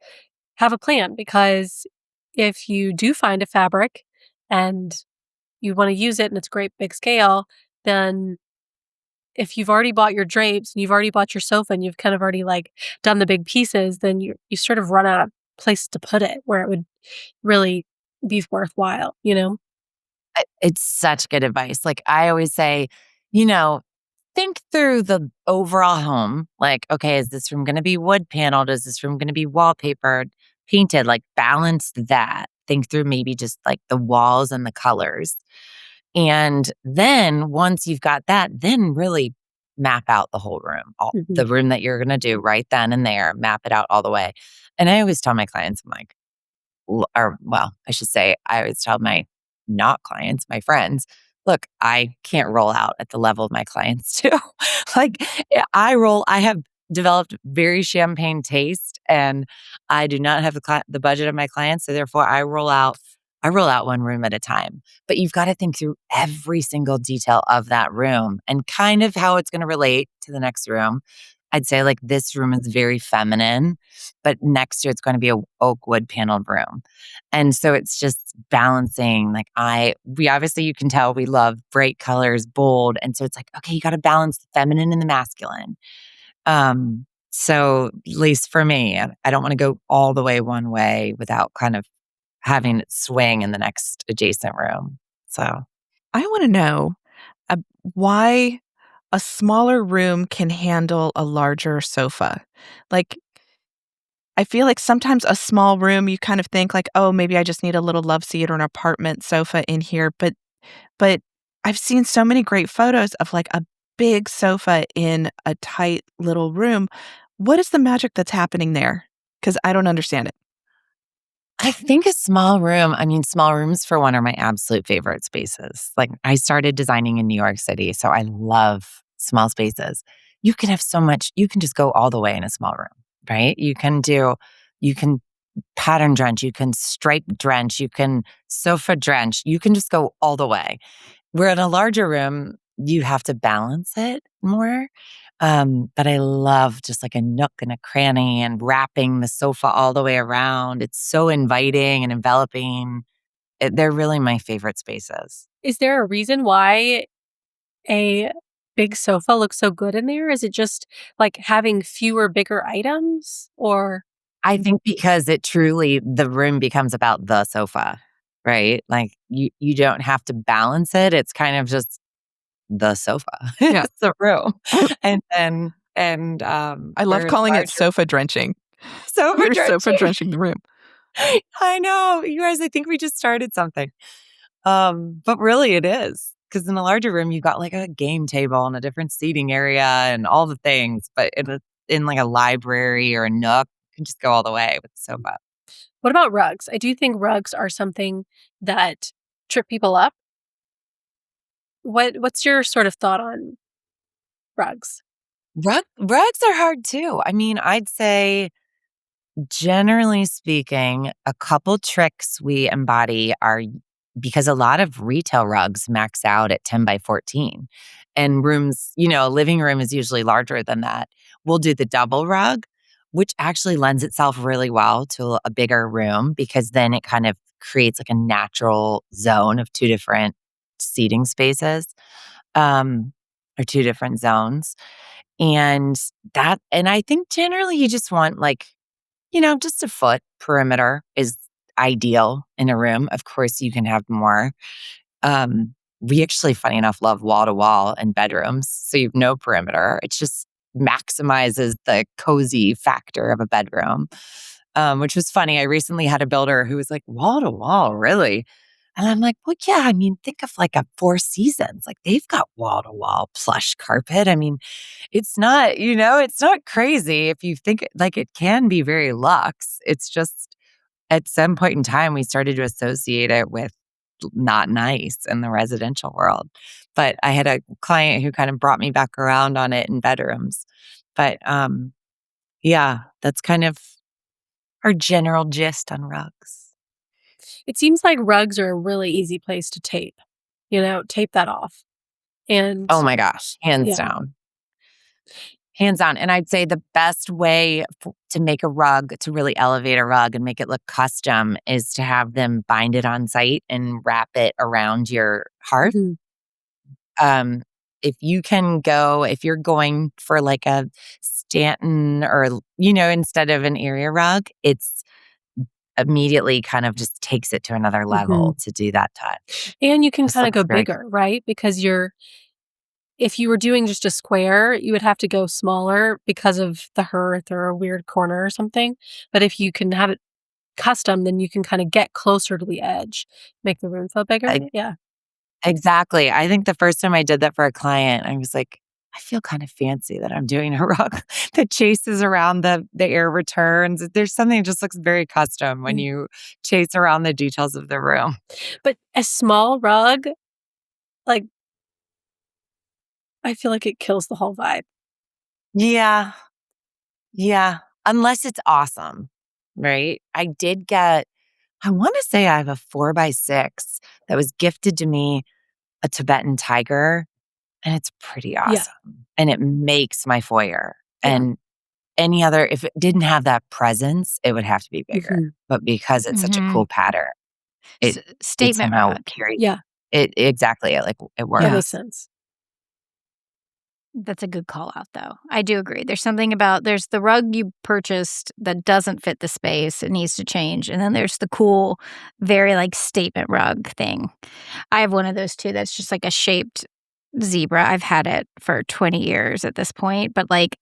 have a plan because if you do find a fabric and you want to use it and it's a great big scale, then if you've already bought your drapes and you've already bought your sofa and you've kind of already like done the big pieces, then you sort of run out of places to put it where it would really be worthwhile. It's such good advice. Like, I always say, you know, think through the overall home. Like, okay, is this room gonna be wood paneled? Is this room gonna be wallpapered, painted? Like, balance that. Think through maybe just like the walls and the colors. And then once you've got that, then really map out the whole room, Mhm. the room that you're gonna do right then and there, map it out all the way. And I always tell my clients, I'm like, or well, I should say, I always tell my not clients, my friends, look, I can't roll out at the level of my clients too. like I have developed very champagne taste and I do not have the budget of my clients. So therefore I roll out one room at a time. But you've got to think through every single detail of that room and kind of how it's going to relate to the next room. I'd say like this room is very feminine, but next year it's going to be a oak wood paneled room. And so it's just balancing. Like we obviously, you can tell we love bright colors, bold. And so it's like, okay, you got to balance the feminine and the masculine. So at least for me, I don't want to go all the way one way without kind of having it swing in the next adjacent room. So I want to know why a smaller room can handle a larger sofa. Like, I feel like sometimes a small room, you kind of think like, oh, maybe I just need a little love seat or an apartment sofa in here. But I've seen so many great photos of like a big sofa in a tight little room. What is the magic that's happening there? Because I don't understand it. I think a small room, I mean, small rooms for one are my absolute favorite spaces. Like I started designing in New York City, so I love small spaces. You can have so much, you can just go all the way in a small room, right? You can pattern drench, you can stripe drench, you can sofa drench, you can just go all the way. Where in a larger room, you have to balance it more. But I love just like a nook and a cranny and wrapping the sofa all the way around. It's so inviting and enveloping. They're really my favorite spaces. Is there a reason why a big sofa looks so good in there? Is it just like having fewer bigger items or I think because it truly, the room becomes about the sofa, right? Like you don't have to balance it. It's kind of just the sofa. Yeah. It's the room. And I love whereas calling it larger sofa drenching. sofa You're sofa drenching. drenching the room. I know. You guys, I think we just started something. But really it is. Because in a larger room, you've got like a game table and a different seating area and all the things. But in like a library or a nook, you can just go all the way with the sofa. what about rugs? I do think rugs are something that trip people up. What's your sort of thought on rugs? Rugs are hard too. I mean, I'd say generally speaking, a couple tricks we embody are because a lot of retail rugs max out at 10 by 14. And rooms, a living room is usually larger than that. We'll do the double rug, which actually lends itself really well to a bigger room because then it kind of creates like a natural zone of two different seating spaces, or two different zones. And I think generally you just want like, just a foot perimeter is ideal in a room. Of course, you can have more. We actually, funny enough, love wall to wall in bedrooms. So you have no perimeter. It just maximizes the cozy factor of a bedroom, which was funny. I recently had a builder who was like, wall to wall, really? And I'm like, well, yeah, I mean, think of like a Four Seasons. Like they've got wall to wall plush carpet. I mean, it's not crazy if you think like it can be very luxe. It's just at some point in time, we started to associate it with not nice in the residential world. But I had a client who kind of brought me back around on it in bedrooms. But yeah, that's kind of our general gist on rugs. It seems like rugs are a really easy place to tape. Tape that off. And Oh my gosh, hands yeah. down. Hands down. And I'd say the best way to make a rug, to really elevate a rug and make it look custom, is to have them bind it on site and wrap it around your hearth. Mhm. If you're going for like a Stanton or, instead of an area rug, it's immediately kind of just takes it to another level to do that touch. And you can Just kind of looks go very bigger, right? Because if you were doing just a square, you would have to go smaller because of the hearth or a weird corner or something. But if you can have it custom, then you can kind of get closer to the edge, make the room feel bigger. I, Yeah. exactly. I think the first time I did that for a client, I was like, I feel kind of fancy that I'm doing a rug that chases around the air returns. There's something that just looks very custom when you chase around the details of the room. But a small rug, like, I feel like it kills the whole vibe. Yeah. Yeah. Unless it's awesome, right? I want to say I have a 4x6 that was gifted to me, a Tibetan tiger, and it's pretty Yeah. awesome. And it makes my foyer. Yeah. And if it didn't have that presence, it would have to be bigger. But because it's such a cool pattern, it Statement somehow rug. carries Yeah. it exactly. It That makes works. sense. That's a good call out, though. I do agree. There's something about there's the rug you purchased that doesn't fit the space. It needs to change. And then there's the cool, very like statement rug thing. I have one of those too that's just like a shaped zebra. I've had it for 20 years at this point, but like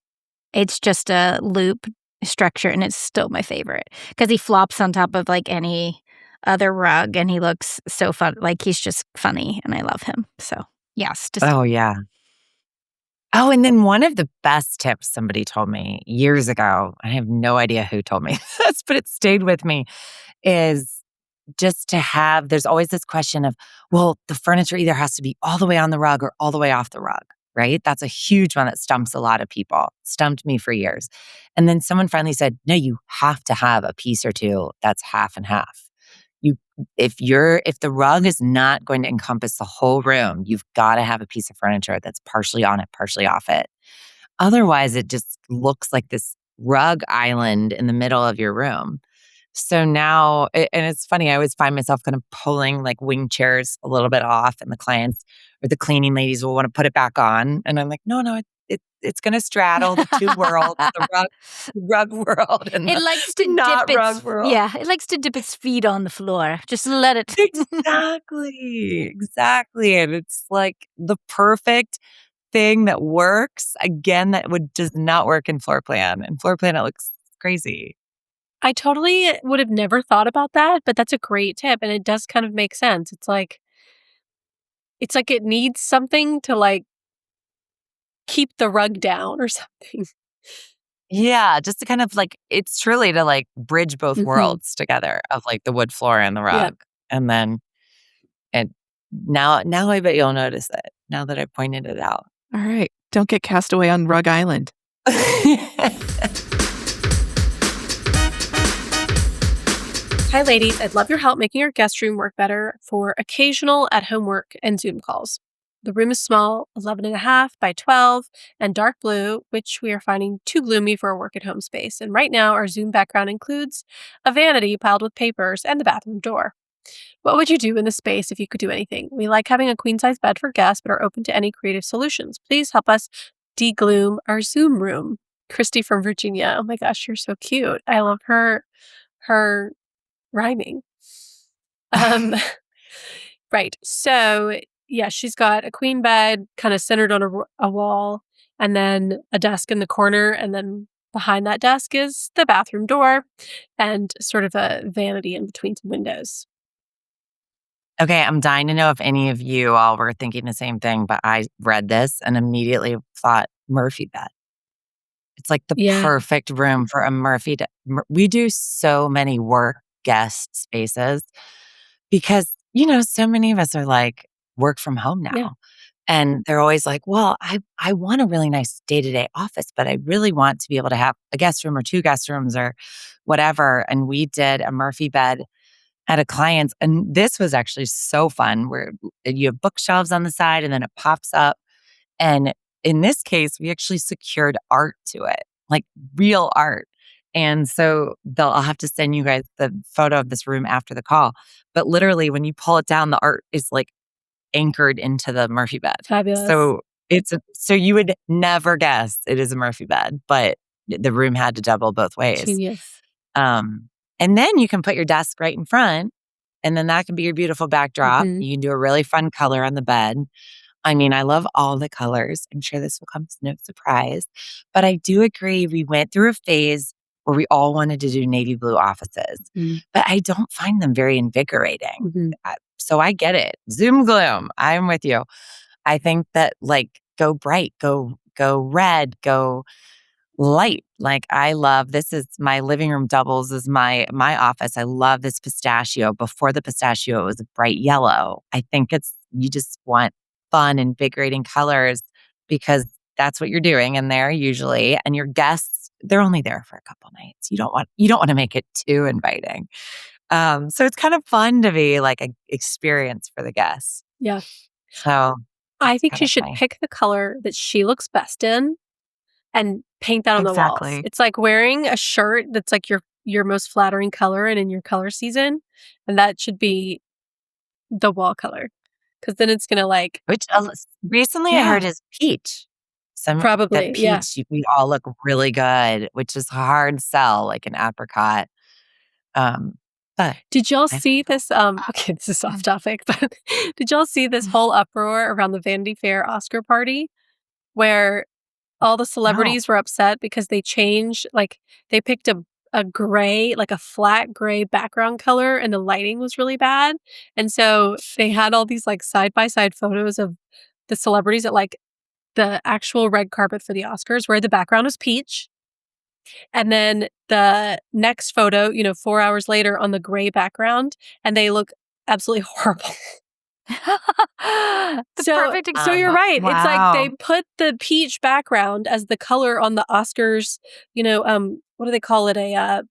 it's just a loop structure and it's still my favorite because he flops on top of like any other rug and he looks so fun. Like he's just funny and I love him. So, yes, just Oh, yeah. Oh, and then one of the best tips somebody told me years ago, I have no idea who told me this, but it stayed with me, is just to have, there's always this question of, well, the furniture either has to be all the way on the rug or all the way off the rug, right? That's a huge one that stumps a lot of people, stumped me for years. And then someone finally said, no, you have to have a piece or two that's half and half. You, if the rug is not going to encompass the whole room, you've got to have a piece of furniture that's partially on it, partially off it. Otherwise, it just looks like this rug island in the middle of your room. So now, and it's funny, I always find myself kind of pulling like wing chairs a little bit off, and the clients or the cleaning ladies will want to put it back on. And I'm like, no, it's going to straddle the two worlds, the rug world and it the likes to not dip rug its world. yeah, it likes to dip its feet on the floor. Just let it. Exactly. And it's like the perfect thing that works. Again, that does not work in floor plan. In floor plan, it looks crazy. I totally would have never thought about that, but that's a great tip, and it does kind of make sense. It's like it needs something to, like, keep the rug down or something. Yeah, just to kind of like, it's truly to like bridge both Mhm. worlds together of like the wood floor and the Yeah. rug. And then, and now I bet you'll notice it now that I pointed it out. All right. Don't get cast away on Rug Island. Hi, ladies. I'd love your help making your guest room work better for occasional at-home work and Zoom calls. The room is small, 11.5 by 12, and dark blue, which we are finding too gloomy for a work-at-home space. And right now, our Zoom background includes a vanity piled with papers and the bathroom door. What would you do in this space if you could do anything? We like having a queen-size bed for guests, but are open to any creative solutions. Please help us de-gloom our Zoom room. Christy from Virginia. Oh my gosh, you're so cute. I love her rhyming. Right. So, yeah, she's got a queen bed kind of centered on a wall, and then a desk in the corner. And then behind that desk is the bathroom door and sort of a vanity in between some windows. Okay, I'm dying to know if any of you all were thinking the same thing, but I read this and immediately thought Murphy bed. It's like the Yeah. perfect room for a Murphy. We do so many work guest spaces because, so many of us are like work from home now. Yeah. And they're always like, well, I want a really nice day-to-day office, but I really want to be able to have a guest room or two guest rooms or whatever. And we did a Murphy bed at a client's. And this was actually so fun where you have bookshelves on the side and then it pops up. And in this case, we actually secured art to it, like real art. And so I'll have to send you guys the photo of this room after the call. But literally, when you pull it down, the art is like anchored into the Murphy bed. Fabulous. So so you would never guess it is a Murphy bed, but the room had to double both ways. Genius. And then you can put your desk right in front, and then that can be your beautiful backdrop. Mhm. You can do a really fun color on the bed. I mean, I love all the colors. I'm sure this will come as no surprise. But I do agree, we went through a phase where we all wanted to do navy blue offices, Mhm. but I don't find them very invigorating. Mhm. So I get it. Zoom gloom. I'm with you. I think that like go bright, go red, go light. Like I love, this is my living room doubles as my office. I love this pistachio. Before the pistachio, it was a bright yellow. I think you just want fun, invigorating colors because that's what you're doing in there usually. And your guests, they're only there for a couple nights. You don't want to make it too inviting. So it's kind of fun to be like an experience for the guests. Yeah. So I think she kinda should funny. pick the color that she looks best in and paint that on the walls. Exactly. It's like wearing a shirt that's like your most flattering color and in your color season, and that should be the wall color. Because then it's gonna like Which recently I heard is peach. Probably, that yeah. peach, we all look really good, which is hard sell, like an apricot. But Did y'all I see this? Okay, this is off topic, but did y'all see this whole uproar around the Vanity Fair Oscar party where all the celebrities were upset because they changed, like, they picked a gray, like a flat gray background color, and the lighting was really bad. And so they had all these, like, side-by-side photos of the celebrities at, like, the actual red carpet for the Oscars where the background was peach. And then the next photo, 4 hours later on the gray background, and they look absolutely horrible. The perfect So you're example. right. It's like they Wow. put the peach background as the color on the Oscars, what do they call it? The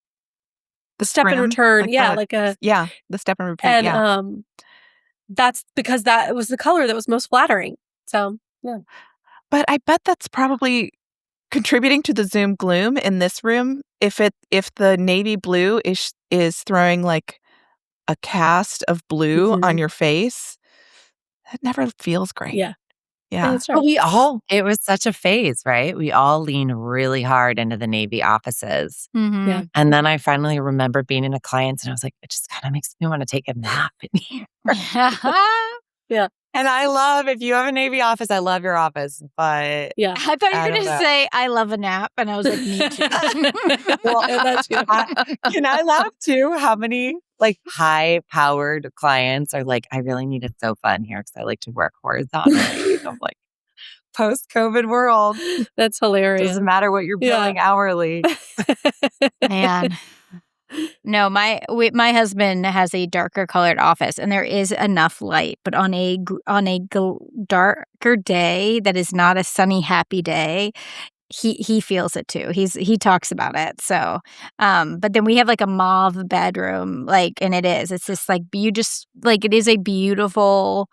step and scrim, return. like Yeah, the like a yeah, the step and repeat, and yeah. that's because that was the color that was most flattering. So, yeah. But I bet that's probably contributing to the Zoom gloom in this room. If the navy blue is throwing like a cast of blue on Mhm. your face, that never feels great. Yeah. Yeah. That's But right. it was such a phase, right? We all leaned really hard into the Navy offices. Yeah. And then I finally remember being in a client's and I was like, it just kind of makes me want to take a nap in here. Yeah. And if you have a Navy office, I love your office, but Yeah. I thought you I were don't going to know. say, I love a nap. And I was like, me too. Well, And that's you. Can I laugh too? How many like high-powered clients are like, I really need a sofa in here because I like to work horizontally. And I'm like, post-COVID world, That's hilarious. doesn't matter what you're Yeah. billing hourly. Man. No, my husband has a darker colored office, and there is enough light. But on a darker day that is not a sunny, happy day, he feels it too. He talks about it. So, but then we have like a mauve bedroom, and it's just like it is a beautiful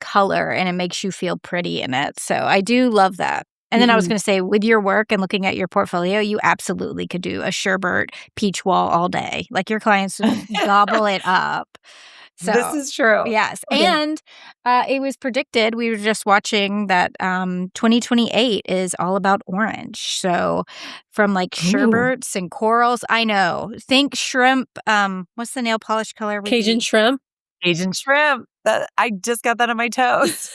color, and it makes you feel pretty in it. So I do love that. And then I was Mhm. going to say, with your work and looking at your portfolio, you absolutely could do a sherbet peach wall all day. Like your clients would gobble it up. So This is true. yes, Yeah. and it was predicted. We were just watching that 2028 is all about orange. So from like sherbets and corals, I know. Think shrimp. What's the nail polish color? Cajun shrimp. Asian shrimp. I just got that on my toes.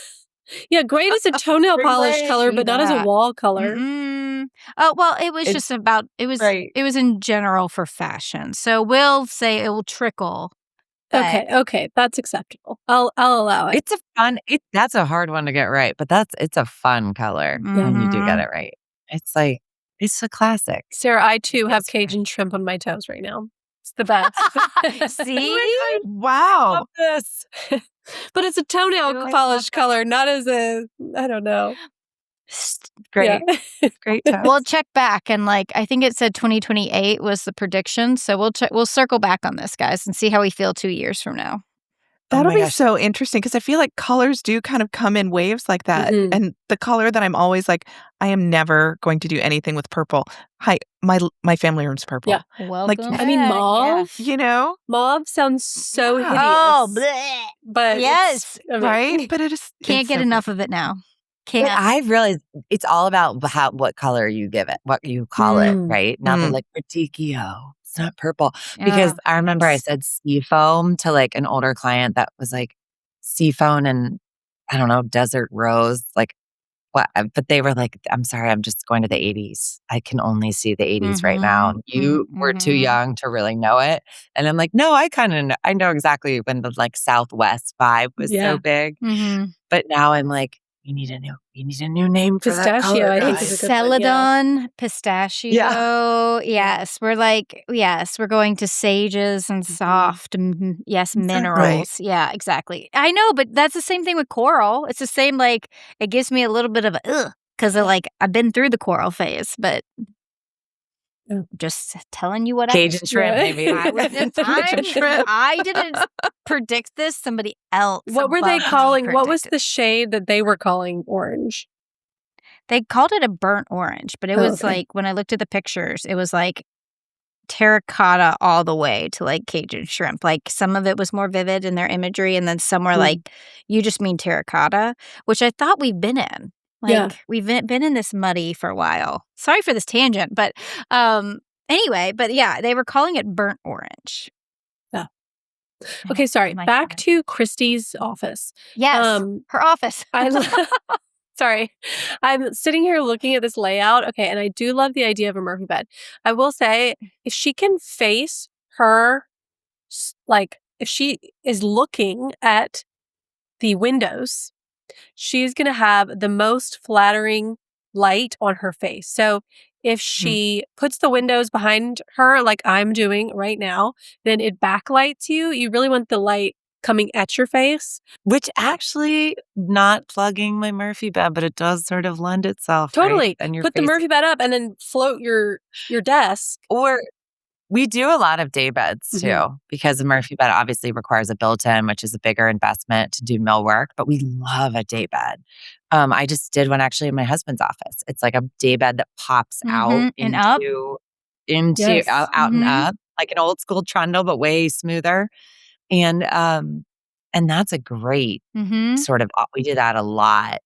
Yeah, great as a toenail Great polish way. color, but not as a Yeah. wall color. Oh, well, it was It's just about right. it was in general for fashion. So we'll say it will trickle. But Okay, that's acceptable. I'll allow it. It's a fun. That's a hard one to get right, but it's a fun color when you do get Mhm. it right. It's like it's a classic. Sarah, I too have It's great. Cajun shrimp on my toes right now. It's the best. See? Wow. Love this. But it's a toenail I polish love color, not as I don't know. Great. Yeah. Great toes. We'll check back, and I think it said 2028 was the prediction. So we'll circle back on this, guys, and see how we feel 2 years from now. That'll my be gosh. so interesting because I feel like colors do kind of come in waves like that. Mhm. And the color that I'm always like, I am never going to do anything with purple. Hi, my family owns purple. Yeah. Welcome. I mean, back, mauve. You know, Mauve sounds so Yeah. hideous. Oh, bleh. But Yes. right? But it is Can't it's get so enough of it now. But Can't. I've realized it's all about what color you give it, what you call it, Mm. right? Now they're Mm. like petechio. It's not purple. Because I remember I yes. said seafoam to like an older client that was like seafoam and I don't know, desert rose. Like what? But they were like, I'm sorry, I'm just going to the 80s. I can only see the 80s right now. You were too Mhm. young to really know it. And I'm like, no, I kind of know. I know exactly when the like Southwest vibe was Yeah. so big. Mhm. But now I'm like, you need a new name for that Pistachio, color, I think, guys. is a good one. Yeah. Celadon, pistachio. Yes, we're going to sages and soft. Yes, Exactly. minerals. Yeah, exactly. I know, but that's the same thing with coral. It's the same. It gives me a little bit of a ugh because I've been through the coral phase, but. Yeah. Just telling you what Cajun shrimp, Yeah. maybe. Cajun shrimp. I didn't predict this. Somebody else. What were they above me calling? What was predicted. the shade that they were calling orange? They called it a burnt orange, but it Oh, was okay. when I looked at the pictures, it was terracotta all the way to Cajun shrimp. Some of it was more vivid in their imagery, and then some were Mm. you just mean terracotta, which I thought we've been in. Yeah. Like, we've been in this muddy for a while. Sorry for this tangent, but, anyway, but yeah, they were calling it burnt orange. Yeah. I Okay, don't sorry. like Back that. to Christy's office. Yes, her office. Sorry. I'm sitting here looking at this layout. Okay, and I do love the idea of a Murphy bed. I will say, if she can face her, like, if she is looking at the windows, she's going to have the most flattering light on her face. So if she puts the windows behind her, like I'm doing right now, then it backlights you. You really want the light coming at your face. Which actually, not plugging my Murphy bed, but it does sort of lend itself, right? Totally. And your Put the face. Murphy bed up and then float your desk. Or we do a lot of day beds too, because a Murphy bed obviously requires a built-in, which is a bigger investment to do millwork, but we love a day bed. I just did one actually in my husband's office. It's like a day bed that pops out And up. Yes. out and up, like an old school trundle, but way smoother. And that's a great sort of, we do that a lot,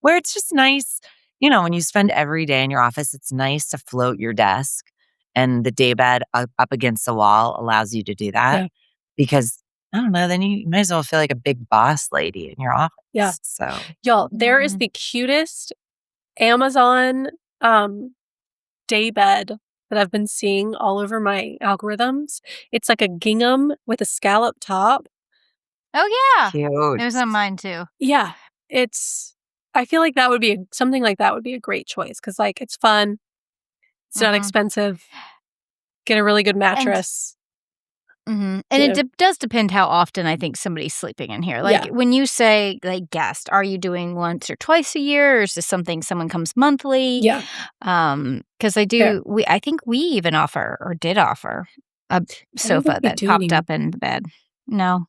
where it's just nice, when you spend every day in your office, it's nice to float your desk, and the day bed up against the wall allows you to do that because, I don't know, then you might as well feel like a big boss lady in your office. Yeah. So, Y'all, there is the cutest Amazon day bed that I've been seeing all over my algorithms. It's like a gingham with a scallop top. Oh, yeah. cute. It was on mine, too. Yeah. I feel like that would be something like that would be a great choice because, like, it's fun. It's not expensive. Get a really good mattress. And it does depend how often I think somebody's sleeping in here. Like, when you say, like, guest, are you doing once or twice a year, or is this something someone comes monthly? Yeah. Because I think we even offer, or did offer, a sofa that popped up in the bed. No.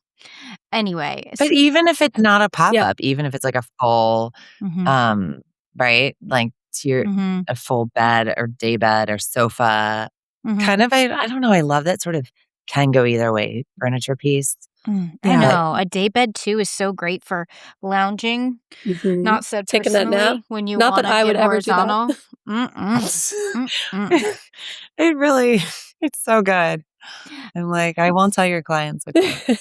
Anyway. But even if it's not a pop-up, even if it's like a full, right? Like a full bed or day bed or sofa, kind of, I don't know. I love that sort of can go either way furniture piece. I know. A day bed, too, is so great for lounging. Not so taking that nap. When you Not want that to I get would ever do horizontal. It really, it's so good. I'm like, I won't tell your clients. Okay.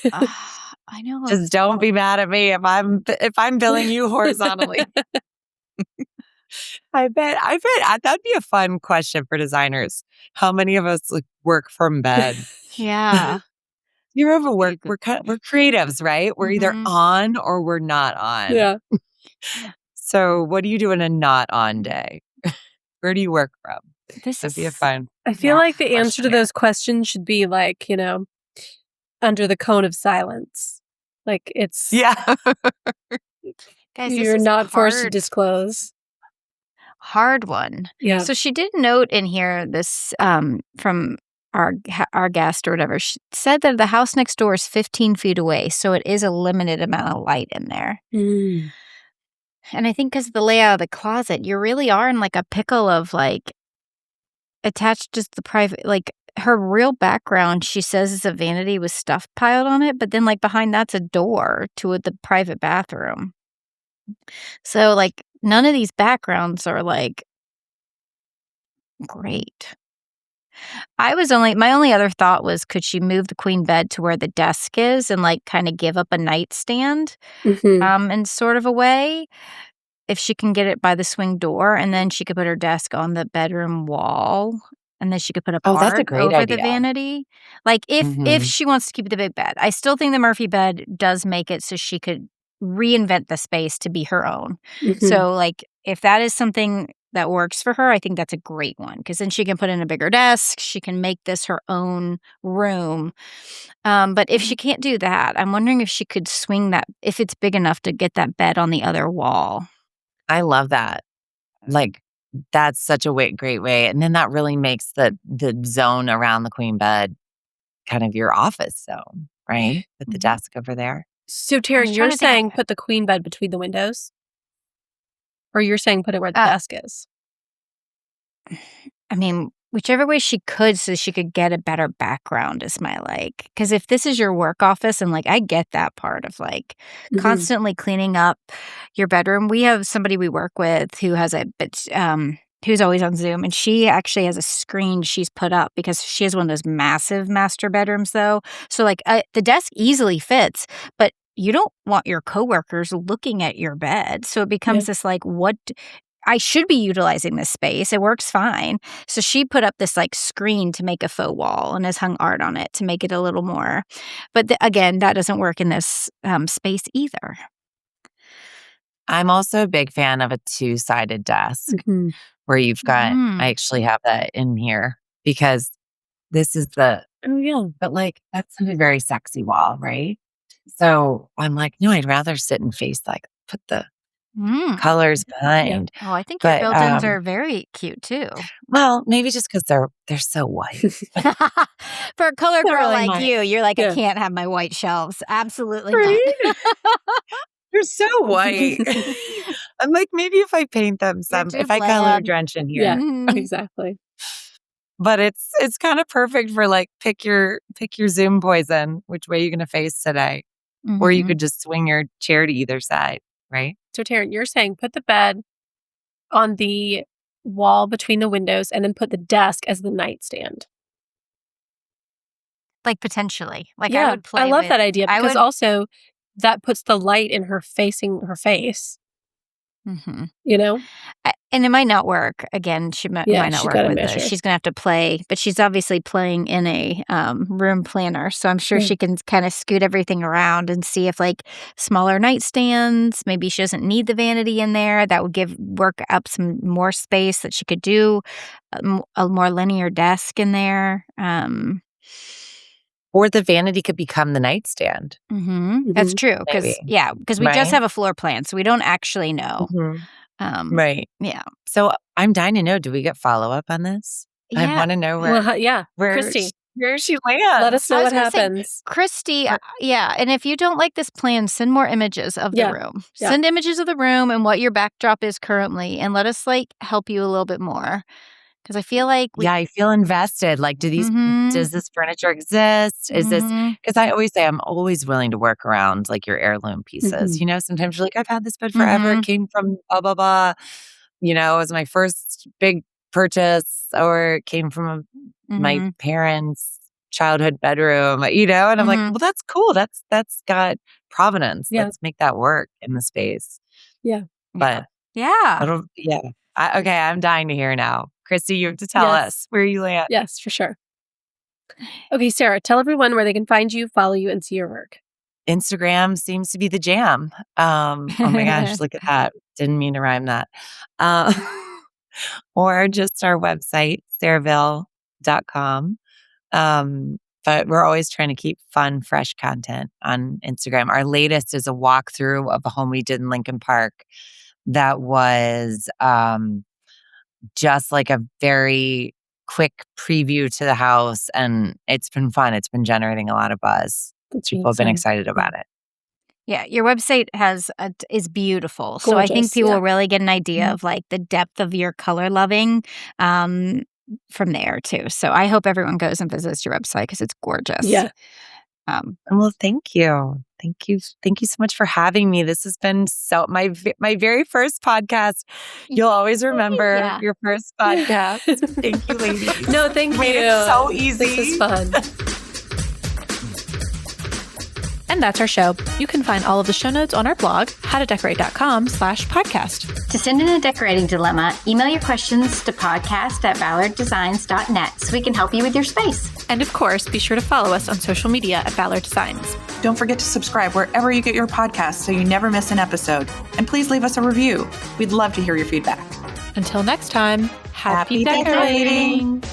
I know. Just don't be mad at me if I'm billing you horizontally. I bet that'd be a fun question for designers. How many of us work from bed? Yeah. You ever work? We're creatives, right? We're either on or we're not on. Yeah. So, what do you do in a not on day? Where do you work from? That'd be a fun. I feel like the answer to those questions should be like, under the cone of silence. Like it's Guys, you're not forced to disclose. Hard one. Yeah. So she did note in here this from our guest or whatever. She said that the house next door is 15 feet away, so it is a limited amount of light in there. And I think because of the layout of the closet, you really are in like a pickle of like attached to the private, like her real background, she says, is a vanity with stuff piled on it, but then like behind that's a door to the private bathroom. So like none of these backgrounds are like great. My only other thought was, could she move the queen bed to where the desk is and like kind of give up a nightstand in sort of a way, if she can get it by the swing door, and then she could put her desk on the bedroom wall, and then she could put a that's a part great over idea. the vanity. Like if she wants to keep the big bed, I still think the Murphy bed does make it so she could reinvent the space to be her own. So like if that is something that works for her, I think that's a great one, because then she can put in a bigger desk. She can make this her own room. But if she can't do that, I'm wondering if she could swing that, if it's big enough to get that bed on the other wall. I love that. Like, that's such a great way. And then that really makes the zone around the queen bed kind of your office zone, right? With the desk over there. So, Taryn, you're saying put the queen bed between the windows? Or you're saying put it where the desk is? I mean, whichever way she could so she could get a better background is my because if this is your work office and I get that part of constantly cleaning up your bedroom. We have somebody we work with who has who's always on Zoom, and she actually has a screen she's put up because she has one of those massive master bedrooms though. So the desk easily fits, but you don't want your coworkers looking at your bed. So it becomes this what I should be utilizing this space. It works fine. So she put up this screen to make a faux wall and has hung art on it to make it a little more. But again, that doesn't work in this space either. I'm also a big fan of a two-sided desk where you've got, I actually have that in here because this is but that's a very sexy wall, right? So I'm no, I'd rather sit and face put the colors behind. Oh, I think your built-ins are very cute too. Well, maybe just because they're so white. For a color girl really like you, you're I can't have my white shelves. Absolutely not. They're so white. I'm maybe if I paint them if I color drench in here. Yeah, exactly. But it's kind of perfect for pick your Zoom poison, which way you're going to face today. Or you could just swing your chair to either side, right? So Taryn, you're saying put the bed on the wall between the windows and then put the desk as the nightstand. Potentially. Yeah, I would play I love that idea because also that puts the light in her facing her face. You know? And it might not work. Again, she might not work with measure. She's going to have to play, but she's obviously playing in a room planner. So I'm sure she can kind of scoot everything around and see if smaller nightstands, maybe she doesn't need the vanity in there. That would work up some more space that she could do a more linear desk in there. Or the vanity could become the nightstand. That's true. Because we just have a floor plan, so we don't actually know. Right. Yeah. So I'm dying to know, do we get follow-up on this? Yeah. I want to know where Christy. Where she lands. Let us know what happens. Christy, and if you don't like this plan, send more images of the room. Yeah. Send images of the room and what your backdrop is currently, and let us help you a little bit more. Because I feel I feel invested. Does this furniture exist? Is this, because I always say I'm always willing to work around your heirloom pieces. Sometimes you're I've had this bed forever. It came from blah, blah, blah. It was my first big purchase, or it came from my parents' childhood bedroom, and I'm well, that's cool. That's got provenance. Yeah. Let's make that work in the space. Yeah. But okay, I'm dying to hear now. Christy, you have to tell us where you land. Yes, for sure. Okay, Sarah, tell everyone where they can find you, follow you, and see your work. Instagram seems to be the jam. Oh my gosh, look at that. Didn't mean to rhyme that. Or just our website, sarahvaile.com. But we're always trying to keep fun, fresh content on Instagram. Our latest is a walkthrough of a home we did in Lincoln Park that was just a very quick preview to the house, and it's been fun. It's been generating a lot of buzz. People have been excited about it. Yeah, your website is beautiful. Gorgeous, so I think people will really get an idea of the depth of your color loving from there too. So I hope everyone goes and visits your website because it's gorgeous. Yeah. Well, thank you. Thank you so much for having me. This has been my very first podcast. You'll always remember your first podcast. Thank you, ladies. No, thank you. Made it so easy. This is fun. And that's our show. You can find all of the show notes on our blog, howtodecorate.com/podcast. To send in a decorating dilemma, email your questions to podcast@ballarddesigns.net so we can help you with your space. And of course, be sure to follow us on social media at Ballard Designs. Don't forget to subscribe wherever you get your podcasts so you never miss an episode. And please leave us a review. We'd love to hear your feedback. Until next time, happy decorating.